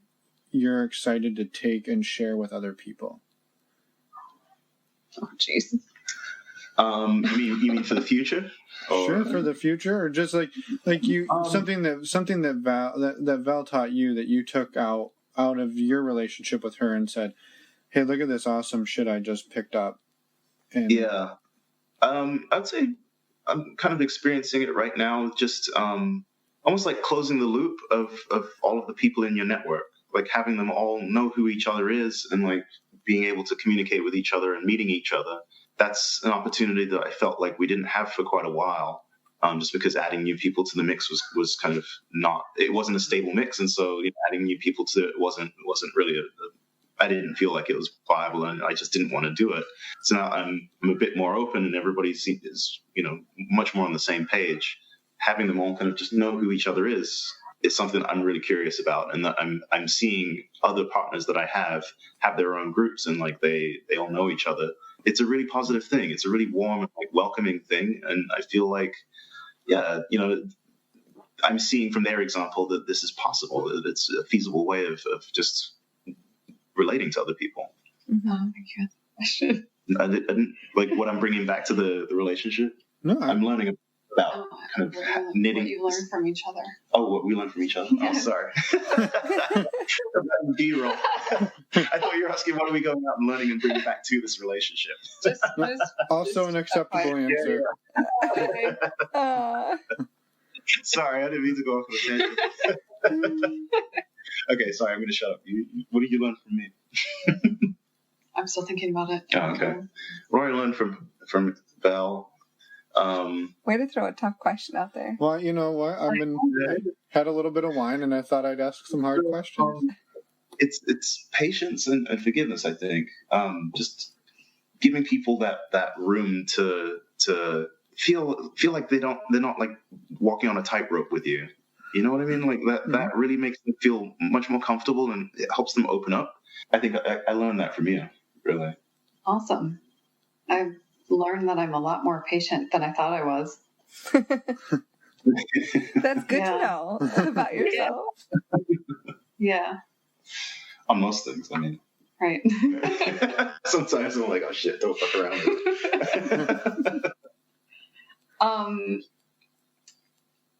you're excited to take and share with other people? Oh, Jason. You mean for the future? Sure, for the future, or just like you something that Vel taught you that you took out of your relationship with her and said, "Hey, look at this awesome shit I just picked up." And yeah, I'd say I'm kind of experiencing it right now. Just almost like closing the loop of all of the people in your network, like having them all know who each other is, and like being able to communicate with each other and meeting each other. That's an opportunity that I felt like we didn't have for quite a while, just because adding new people to the mix was kind of it wasn't a stable mix, and so adding new people to it wasn't really I didn't feel like it was viable, and I just didn't want to do it. So now I'm a bit more open, and everybody is much more on the same page. Having them all kind of just know who each other is something I'm really curious about, and that I'm seeing other partners that I have their own groups, and like they all know each other. It's a really positive thing. It's a really warm, like welcoming thing, and I feel like, I'm seeing from their example that this is possible. That it's a feasible way of just relating to other people. Mm-hmm. Thank you. Question. I didn't like what I'm bringing back to the relationship. No, I'm learning about kind of knitting. What you learn from each other. Oh, what we learn from each other? Yeah. Oh, sorry. B-roll. I thought you were asking what are we going out and learning and bringing back to this relationship. Also an acceptable answer. Yeah. Sorry, I didn't mean to go off on a tangent. Okay, sorry, I'm going to shut up. What did you learn from me? I'm still thinking about it. Oh, okay. What did I learn from Vel? Way to throw a tough question out there. Well, you know what? I had a little bit of wine, and I thought I'd ask some hard questions. It's patience and forgiveness. I think just giving people that room to feel like they're not like walking on a tightrope with you. You know what I mean? Like that really makes them feel much more comfortable, and it helps them open up. I think I learned that from you, really. Awesome. I've learned that I'm a lot more patient than I thought I was. That's good to know about yourself. Yeah. On most things, I mean. Right. Sometimes I'm like, oh shit, don't fuck around.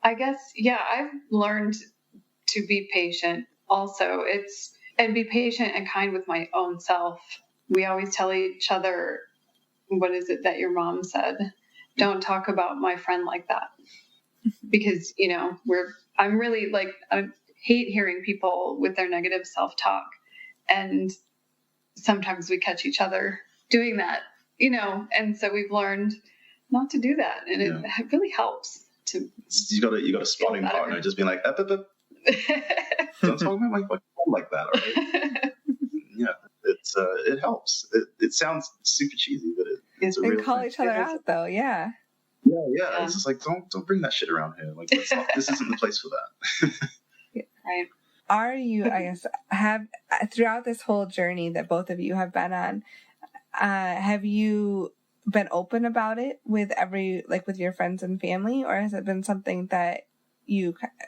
I guess, yeah, I've learned to be patient. Also, it's and be patient and kind with my own self. We always tell each other, what is it that your mom said? Don't talk about my friend like that. Because, I'm really like, I hate hearing people with their negative self-talk. And sometimes we catch each other doing that, and so we've learned not to do that. And it really helps to. You got a spotting partner, just being like, up. Don't talk about my phone like that, all right? It helps. It sounds super cheesy, but it's a real thing. Call each other out, though. Yeah. Yeah. It's just like, don't bring that shit around here. Like, this isn't the place for that. Right. Are you, I guess, throughout this whole journey that both of you have been on, have you been open about it with with your friends and family, or has it been something that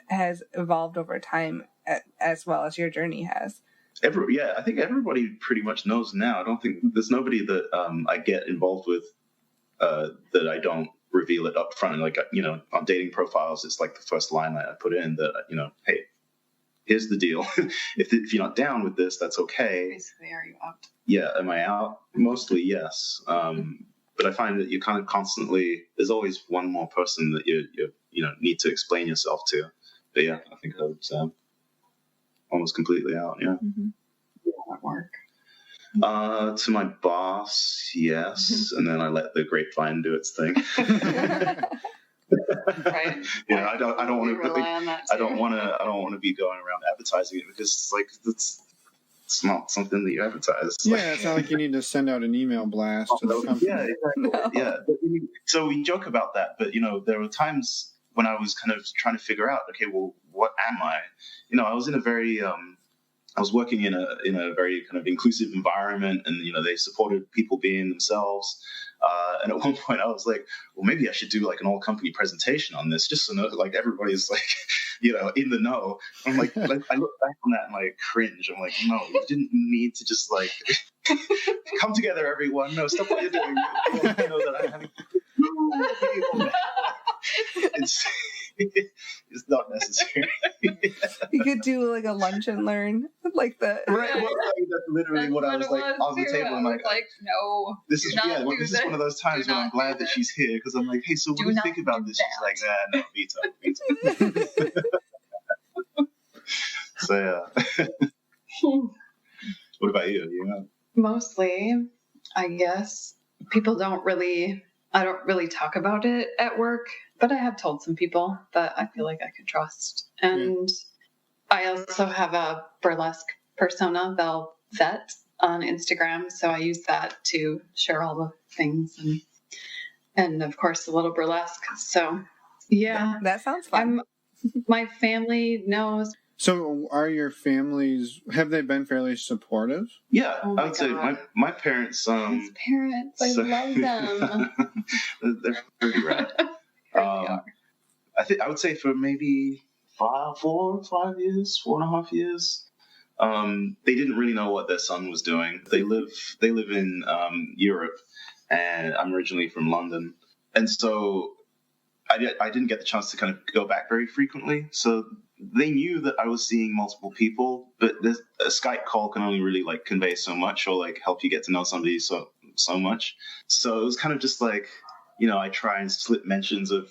has evolved over time as well as your journey has? I think everybody pretty much knows now. I don't think there's nobody that I get involved with that I don't reveal it up front. Like, on dating profiles, it's like the first line that I put in that, hey, here's the deal. If you're not down with this, that's okay. Basically, are you out? Yeah, am I out? Mostly, yes. But I find that you kind of constantly, there's always one more person that you need to explain yourself to. But yeah, I think I would almost completely out. Yeah. Mm-hmm. At work. To my boss, yes, and then I let the grapevine do its thing. Right. Yeah, I don't want to. I don't want to be going around advertising it, because it's like it's not something that you advertise. Yeah, it's not like you need to send out an email blast to the company. Yeah, exactly. No. Yeah. So we joke about that, but there were times when I was kind of trying to figure out, okay, well, what am I? I was in a very I was working in a very kind of inclusive environment, and they supported people being themselves. And at one point, I was like, well, maybe I should do like an all-company presentation on this, just so like everybody's like, in the know. I'm like, I look back on that and like cringe. I'm like, no, you didn't need to just like come together, everyone. No, stop what you're doing. You know that I'm having. It's not necessary. You could do like a lunch and learn, like the right. Well, that's literally what I was like on the table. I'm like, no. This is one of those times when I'm glad that she's here, because I'm like, hey, so what do you think about this? She's like, no, veto. So yeah. What about you? Mostly, I guess I don't really talk about it at work, but I have told some people that I feel like I can trust. And I also have a burlesque persona, Vel Vet, on Instagram. So I use that to share all the things and of course, a little burlesque. So yeah. That sounds fun. My family knows. So are have they been fairly supportive? Yeah, I would say my parents. His parents, I love them. They're pretty rad. I would say for maybe 4.5 years, they didn't really know what their son was doing. They live in Europe, and I'm originally from London, and so I didn't get the chance to kind of go back very frequently. So they knew that I was seeing multiple people, but a Skype call can only really like convey so much, or like help you get to know somebody so much. So it was kind of just like, I try and slip mentions of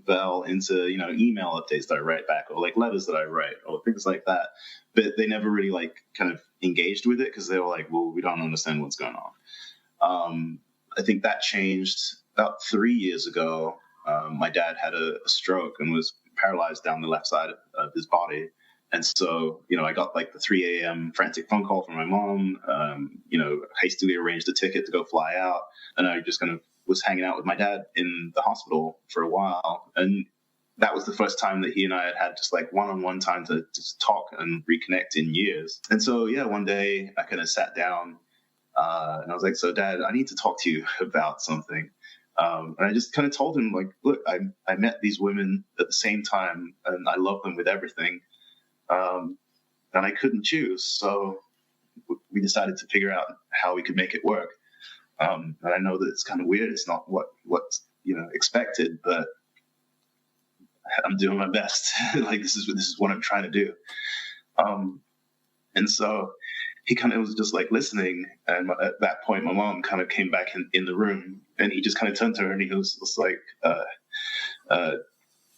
Vel into, email updates that I write back, or like letters that I write, or things like that. But they never really like kind of engaged with it, because they were like, well, we don't understand what's going on. I think that changed about 3 years ago. My dad had a stroke and was paralyzed down the left side of his body. And so, I got like the 3 a.m. frantic phone call from my mom, hastily arranged a ticket to go fly out. And I just kind of was hanging out with my dad in the hospital for a while. And that was the first time that he and I had just like one-on-one time to just talk and reconnect in years. And so, yeah, one day I kind of sat down and I was like, so Dad, I need to talk to you about something. And I just kind of told him, like, look, I met these women at the same time, and I love them with everything. And I couldn't choose. So we decided to figure out how we could make it work. And I know that it's kind of weird. It's not what's expected, but I'm doing my best. Like, this is what I'm trying to do. And so he kind of was just like listening. And at that point, my mom kind of came back in the room, and he just kind of turned to her and he was like,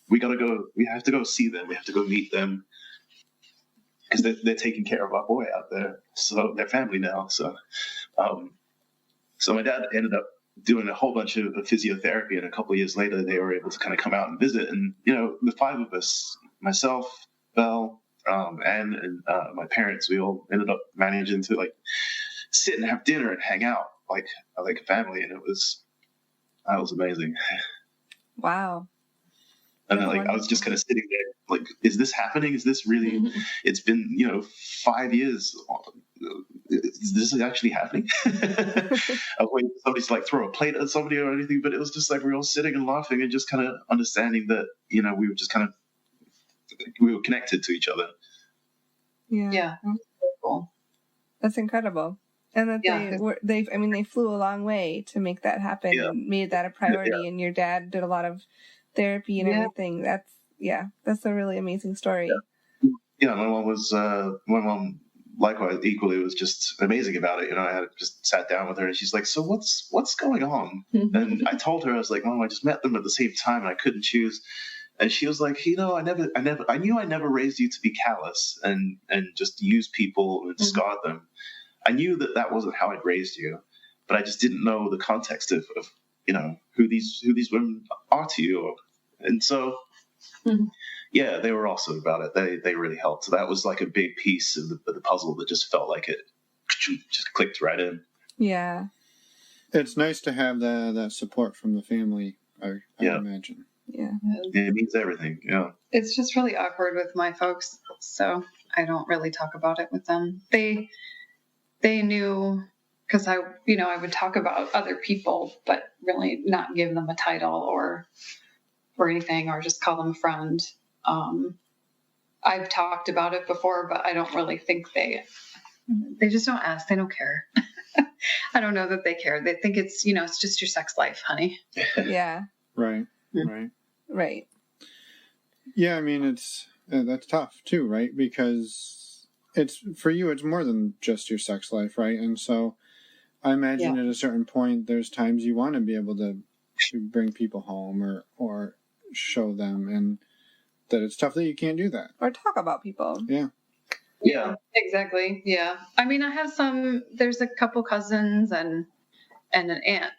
we have to go see them. We have to go meet them because they're taking care of our boy out there. So they're family now. So, so my dad ended up doing a whole bunch of physiotherapy, and a couple of years later, they were able to kind of come out and visit. And, the five of us, myself, Vel, and my parents, we all ended up managing to like sit and have dinner and hang out like a family. And that was amazing. Wow. And I was just kind of sitting there like, is this happening? Is this really, it's been, 5 years. Is this actually happening? I was waiting for somebody to like throw a plate at somebody or anything, but it was just like, we were all sitting and laughing and just kind of understanding that, we were just we were connected to each other. Yeah. Yeah. That's cool. That's incredible. And that they flew a long way to make that happen and made that a priority. And your dad did a lot of therapy and everything. That's a really amazing story. Yeah, my mom likewise equally was just amazing about it. I had just sat down with her and she's like, so what's going on? And I told her, I was like, Mom, I just met them at the same time and I couldn't choose. And she was like, I knew I never raised you to be callous and just use people and discard them. I knew that wasn't how I'd raised you, but I just didn't know the context of who these women are to you. And so, they were awesome about it. They really helped. So that was like a big piece of the puzzle that just felt like it just clicked right in. Yeah. It's nice to have that support from the family, I imagine. Yeah. It means everything. Yeah. It's just really awkward with my folks, so I don't really talk about it with them. They knew, because I would talk about other people, but really not give them a title or anything, or just call them a friend. I've talked about it before, but I don't really think they just don't ask. They don't care. I don't know that they care. They think it's, it's just your sex life, honey. Yeah. Right. Yeah. I mean, that's tough too, right? Because for you, it's more than just your sex life, right? And so I imagine at a certain point, there's times you want to be able to bring people home or show them, and that it's tough that you can't do that. Or talk about people. Yeah, exactly. Yeah. I mean, I have there's a couple cousins and an aunt.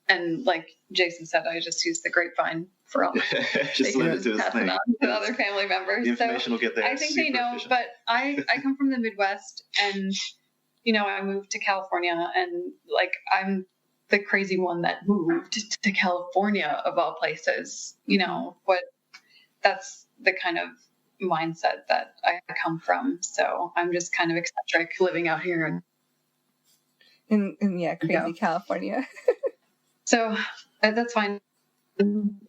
And like Jason said, I just use the grapevine for all. Just they can just pass it on to other family members. The information will get there. I think they know, but I come from the Midwest, and I moved to California, and like I'm the crazy one that moved to California of all places. But that's the kind of mindset that I come from. So I'm just kind of eccentric living out here in crazy California. So that's fine.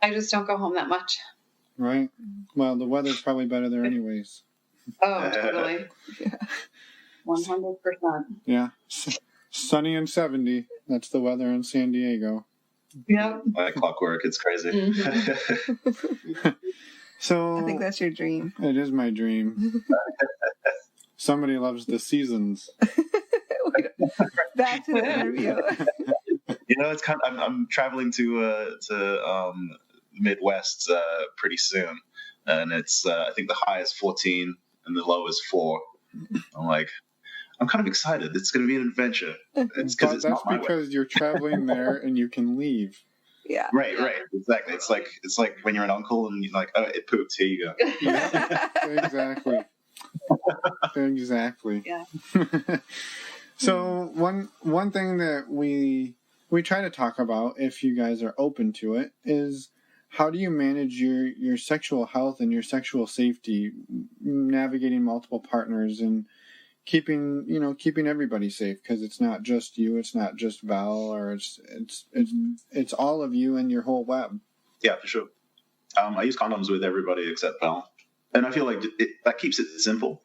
I just don't go home that much. Right. Well, the weather's probably better there anyways. Oh, totally. 100%. Yeah. Sunny and 70. That's the weather in San Diego. Yep. Like clockwork. It's crazy. Mm-hmm. So I think that's your dream. It is my dream. Somebody loves the seasons. Back to the interview. It's kind of, I'm traveling to Midwest pretty soon, and it's I think the high is 14 and the low is 4. I'm kind of excited. It's going to be an adventure. It's because you're traveling there and you can leave. Yeah. Right. Exactly. It's like when you're an uncle and you're like, oh, it pooped. Here you go. Yeah, exactly. Yeah. So one thing that we try to talk about, if you guys are open to it, is how do you manage your sexual health and your sexual safety, navigating multiple partners and keeping everybody safe, because it's not just you, it's not just Vel, or it's all of you and your whole web. Yeah, for sure. I use condoms with everybody except Vel, and I feel like that keeps it simple.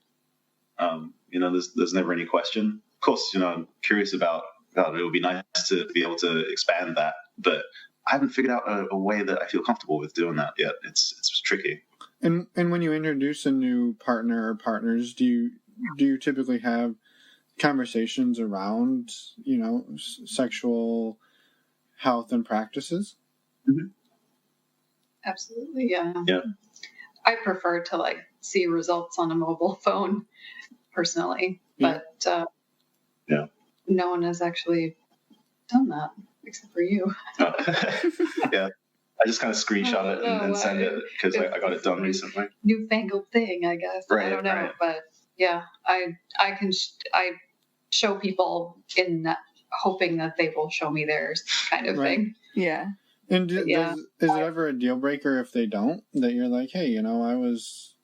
There's never any question. Of course, I'm curious about it. It would be nice to be able to expand that, but I haven't figured out a way that I feel comfortable with doing that yet. It's tricky. And when you introduce a new partner or partners, do do you typically have conversations around, sexual health and practices? Mm-hmm. Absolutely, yeah. Yeah. I prefer to see results on a mobile phone personally, but no one has actually done that except for you. Oh. Yeah. I just kind of screenshot it and send it because I got it done recently. Newfangled thing, I guess. Right, I don't know, right. but yeah, I show people in that, hoping that they will show me theirs, kind of thing. Yeah. And is it ever a deal breaker if they don't? That you're like, hey, I was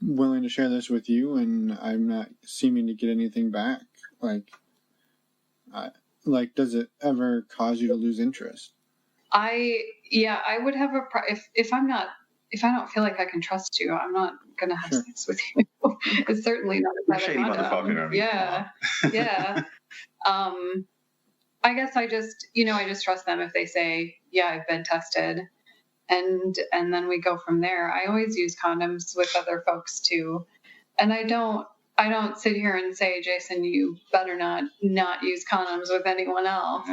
willing to share this with you, and I'm not seeming to get anything back. Does it ever cause you to lose interest? I would have if I don't feel like I can trust you, I'm not gonna have sex with you. It's certainly not a shady motherfucker. Yeah. I guess I just trust them if they say, yeah, I've been tested, and then we go from there. I always use condoms with other folks too, and I don't sit here and say, Jason, you better not use condoms with anyone else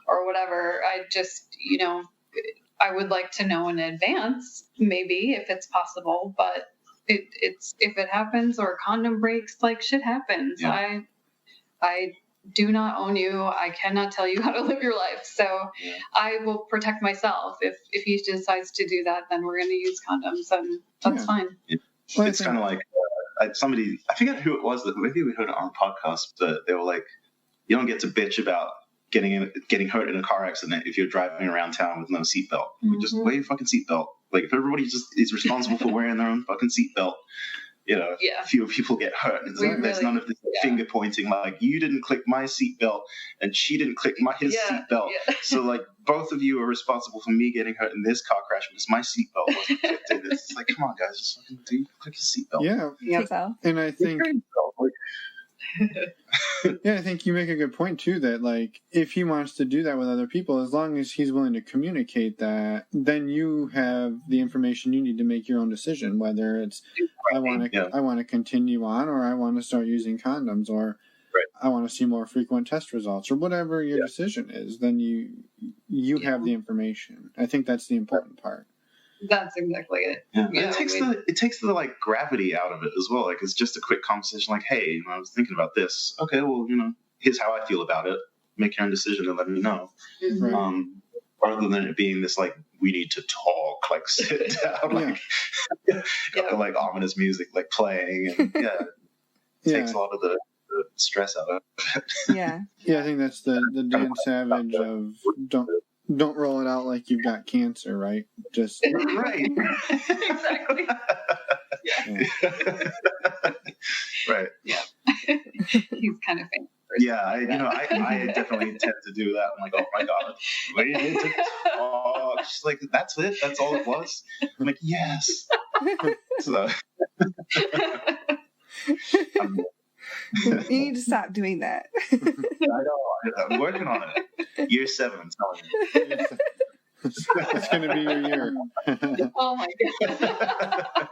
or whatever. I just, I would like to know in advance, maybe if it's possible, but it's if it happens or condom breaks, shit happens. Yeah. I do not own you. I cannot tell you how to live your life. So I will protect myself. If he decides to do that, then we're going to use condoms, and that's fine. It's kind of like somebody, I forget who it was, that maybe we heard it on a podcast, but they were like, you don't get to bitch about getting hurt in a car accident if you're driving around town with no seatbelt. Mm-hmm. Just wear your fucking seatbelt. If everybody just is responsible for wearing their own fucking seatbelt, fewer people get hurt. There's none of this finger pointing you didn't click my seatbelt and she didn't click his seatbelt. Yeah. So both of you are responsible for me getting hurt in this car crash because my seatbelt wasn't clicked in. It's come on, guys, just fucking click your seatbelt. Yeah. And I think I think you make a good point too, that if he wants to do that with other people, as long as he's willing to communicate that, then you have the information you need to make your own decision, whether it's I want to continue on, or I want to start using condoms, or I want to see more frequent test results, or whatever your decision is. Then you have the information. I think that's the important part. That's exactly it. Yeah. It takes the gravity out of it as well. It's just a quick conversation. Hey, I was thinking about this. Okay, well, here's how I feel about it. Make your own decision and let me know. Mm-hmm. Rather than it being this we need to talk, sit down, got the ominous music playing, and it takes a lot of the stress out of it. Yeah. I think that's the Dan Savage of don't roll it out like you've got cancer, right? Just right. Exactly. Right. Yeah. He's kind of famous. Yeah, I definitely tend to do that. I'm oh my god, we need to talk. She's that's it? That's all it was? I'm yes. So you need to stop doing that. I know. I'm working on it. Year 7, I'm telling you. It's going to be your year. Oh my god.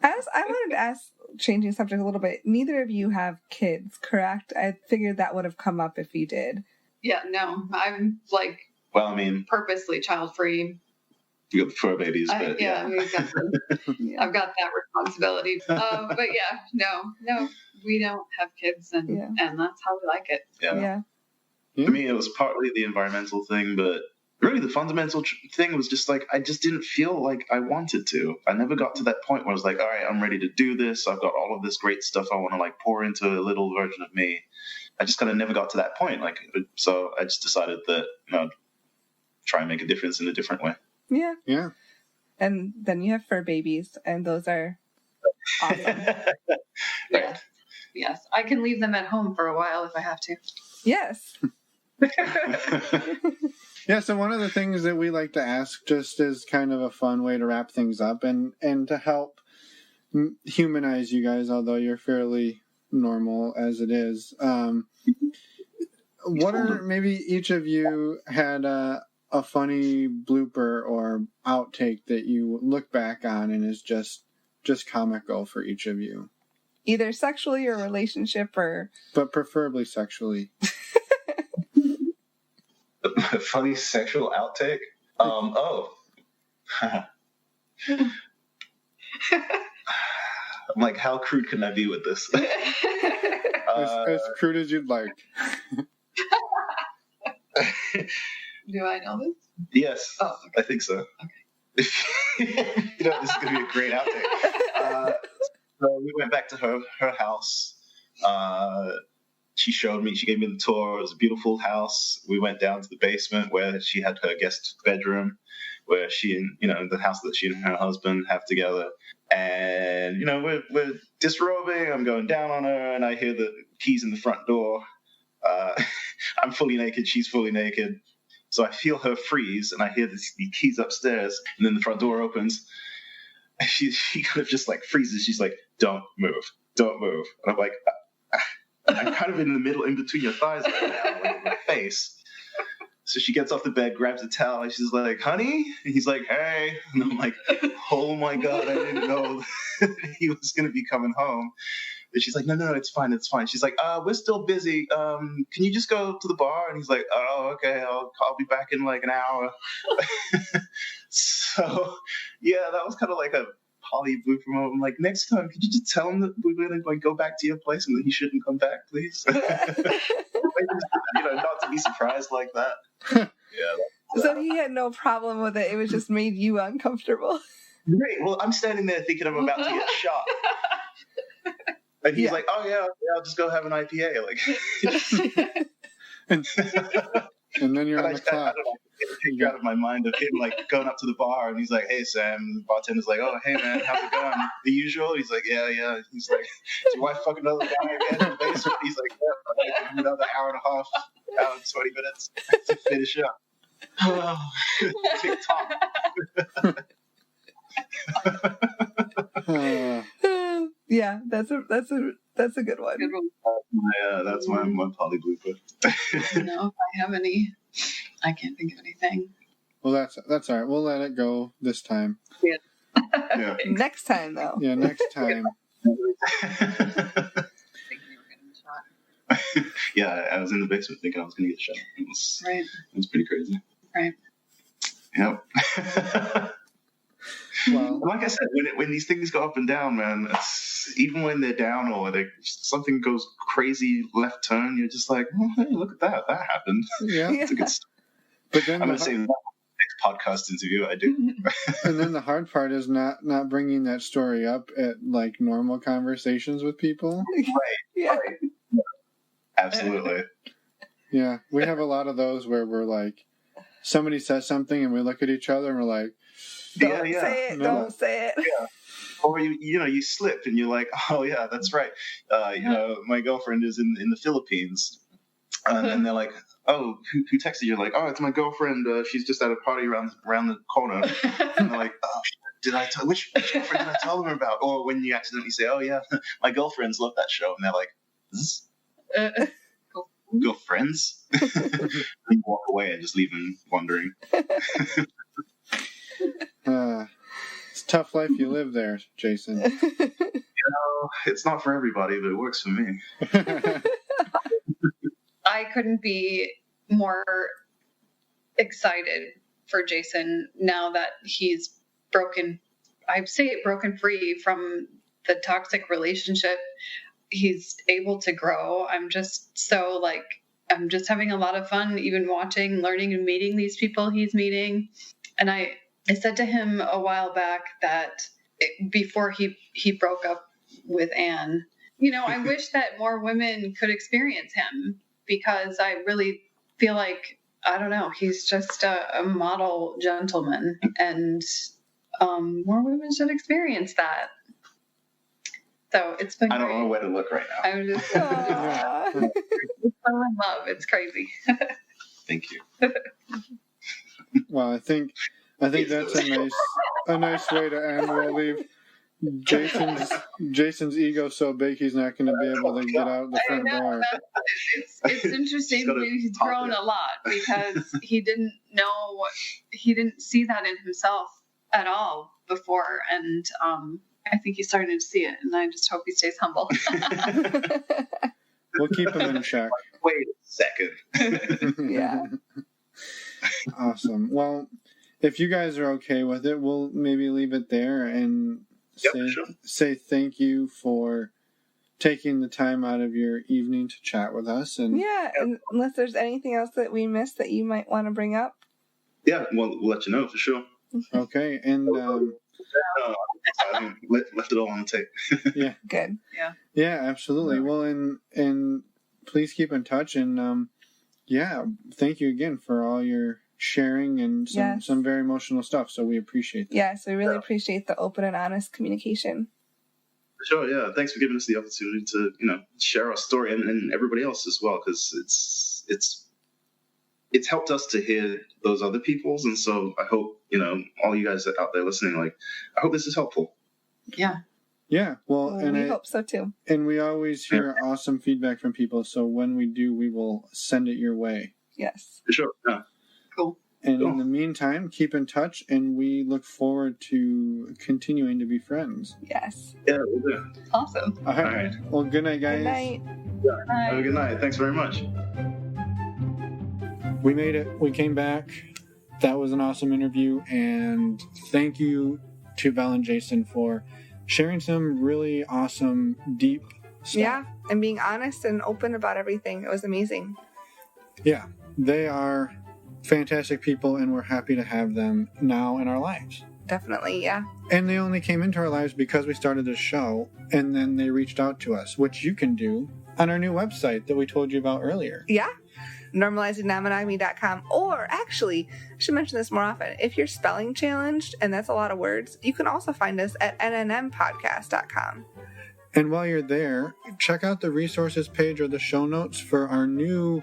I wanted to ask, changing subject a little bit, neither of you have kids, correct? I figured that would have come up if you did. Yeah, no. I'm purposely child-free. You got fur babies, but I've got that responsibility. But no, we don't have kids, and that's how we like it. Yeah. For me, it was partly the environmental thing, but really the fundamental thing was just I just didn't feel like I wanted to. I never got to that point where I was all right, I'm ready to do this. I've got all of this great stuff I want to pour into a little version of me. I just kind of never got to that point. So I just decided that try and make a difference in a different way. Yeah. Yeah. And then you have fur babies, and those are awesome. Right. Yes. I can leave them at home for a while if I have to. Yes. Yeah, so one of the things that we like to ask, just as kind of a fun way to wrap things up and to help humanize you guys, although you're fairly normal as it is, what are, maybe each of you had a funny blooper or outtake that you look back on and is just comical for each of you? either sexually or relationship or... But preferably sexually. Funny sexual outtake? I'm like, how crude can I be with this? As crude as you'd like. Do I know this? Yes. Oh, okay. I think so. Okay. You know, this is going to be a great outtake. So we went back to her house. She gave me the tour. It was a beautiful house. We went down to the basement where she had her guest bedroom, where the house that she and her husband have together. And, we're disrobing. I'm going down on her, and I hear the keys in the front door. I'm fully naked. She's fully naked. So I feel her freeze, and I hear the keys upstairs, and then the front door opens. And she kind of just like freezes. She's like, "Don't move, don't move." And I'm like, I'm kind of in the middle, in between your thighs right now, like my face. So she gets off the bed, grabs a towel, and she's like, "Honey?" And he's like, "Hey." And I'm like, "Oh my God, I didn't know he was going to be coming home." And she's like, no, it's fine. She's like, we're still busy. Can you just go to the bar? And he's like, "Oh, okay, I'll be back in like an hour." So, yeah, that was kind of like a poly blooper moment. I'm like, next time, could you just tell him that we're going to like go back to your place and that he shouldn't come back, please? Not to be surprised like that. Yeah. So he had no problem with it. It was just made you uncomfortable. Great. Well, I'm standing there thinking I'm about to get shot. And he's like, "Oh yeah, I'll just go have an IPA." Like, and then you're on the clock. I don't know, take you out of my mind of him like going up to the bar, and he's like, "Hey Sam," and the bartender's like, "Oh hey man, how's it going?" The usual. He's like, "Yeah." He's like, "Is your wife fuck another guy again in the basement?" He's like, "Yeah, another hour and a half, hour and 20 minutes to finish up." Oh, TikTok. Yeah, that's a good one. Good one. That's my poly blooper. I don't know if I have any. I can't think of anything. Well, that's all right. We'll let it go this time. Yeah. Next time, though. Yeah, next time. Yeah, I was in the basement thinking I was going to get shot. It was pretty crazy. Right. Yep. Well, like I said, when these things go up and down, man, even when they're down or something goes crazy left turn, you're just like, "Oh, hey, look at that. That happened." Yeah. It's a good story. But then I'm going to say that next podcast interview I do. And then the hard part is not bringing that story up at like normal conversations with people. Right. Yeah. Right. Absolutely. Yeah, we have a lot of those where we're like, somebody says something and we look at each other and we're like, Don't say it. No. Don't say it. Yeah. Or you slip and you're like, "Oh yeah, that's right. My girlfriend is in the Philippines," and then they're like, "Oh, who texted you?" You're like, "Oh, it's my girlfriend. She's just at a party around the corner." And they're like, "Oh, did I tell which girlfriend did I tell them about?" Or when you accidentally say, "Oh yeah, my girlfriends love that show," and they're like, "Girlfriends?" And you walk away and just leave them wondering. It's a tough life you live there, Jason. It's not for everybody, but it works for me. I couldn't be more excited for Jason now that he's broken free from the toxic relationship. He's able to grow. I'm just having a lot of fun even watching, learning, and meeting these people he's meeting. And I said to him a while back that before he broke up with Anne, I wish that more women could experience him, because I really feel like, I don't know, he's just a model gentleman, and more women should experience that. So it's been I don't great. know where to look right now. I'm just so in love. It's crazy. Thank you. Well, I think that's a nice way to end. We'll leave Jason's ego so big he's not going to be able to get out the front door. It's interesting. He's grown a lot because he didn't see that in himself at all before, and I think he's starting to see it, and I just hope he stays humble. We'll keep him in check. Wait a second. Yeah. Awesome. Well, if you guys are okay with it, we'll maybe leave it there and say thank you for taking the time out of your evening to chat with us. And yeah, and unless there's anything else that we missed that you might want to bring up. Yeah, we'll let you know for sure. Okay, and I left it all on the tape. Yeah, good. Yeah, absolutely. Well, and please keep in touch, and thank you again for all your sharing and some very emotional stuff. So we appreciate that. Yes, we really appreciate the open and honest communication. Sure, yeah. Thanks for giving us the opportunity to, share our story and everybody else as well, because it's helped us to hear those other people's, and so I hope, all you guys out there listening, I hope this is helpful. Yeah. Yeah, well, and we hope so too. And we always hear awesome feedback from people, so when we do, we will send it your way. Yes. For sure, yeah. Cool. And in the meantime, keep in touch, and we look forward to continuing to be friends. Yes. Yeah, we'll do. Awesome. All right. Well, good night, guys. Good night. Yeah. Have a good night. Thanks very much. We made it. We came back. That was an awesome interview, and thank you to Vel and Jason for sharing some really awesome, deep stuff. Yeah, and being honest and open about everything. It was amazing. Yeah, they are fantastic people, and we're happy to have them now in our lives. Definitely, yeah. And they only came into our lives because we started this show, and then they reached out to us, which you can do on our new website that we told you about earlier. Yeah. normalizingnonmonogamy.com. Or actually, I should mention this more often. If you're spelling challenged, and that's a lot of words, you can also find us at nnmpodcast.com. And while you're there, check out the resources page or the show notes for our new,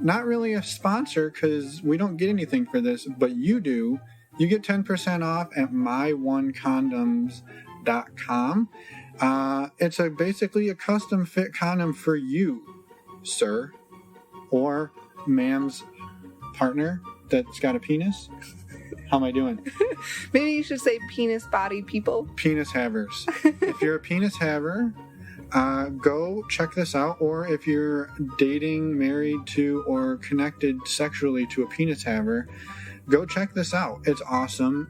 not really a sponsor because we don't get anything for this, but you do. You get 10% off at myonecondoms.com. It's basically a custom fit condom for you, sir, or ma'am's partner that's got a penis. How am I doing? Maybe you should say penis body people. Penis havers. If you're a penis haver, go check this out. Or if you're dating, married to, or connected sexually to a penis haver, go check this out. It's awesome.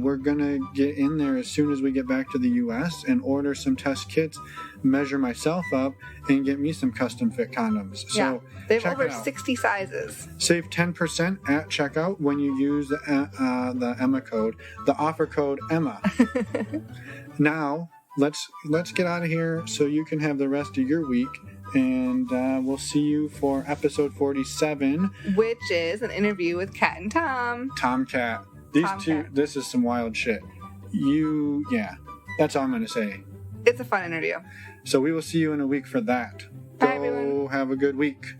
We're going to get in there as soon as we get back to the U.S. and order some test kits, measure myself up, and get me some custom fit condoms. Yeah, So they have check over it out. 60 sizes. Save 10% at checkout when you use the Emma code, the offer code Emma. Now, let's get out of here so you can have the rest of your week. And we'll see you for episode 47. Which is an interview with Cat and Tom. Tomcat. These two, this is some wild shit. That's all I'm going to say. It's a fun interview. So we will see you in a week for that. Bye, everyone. Have a good week.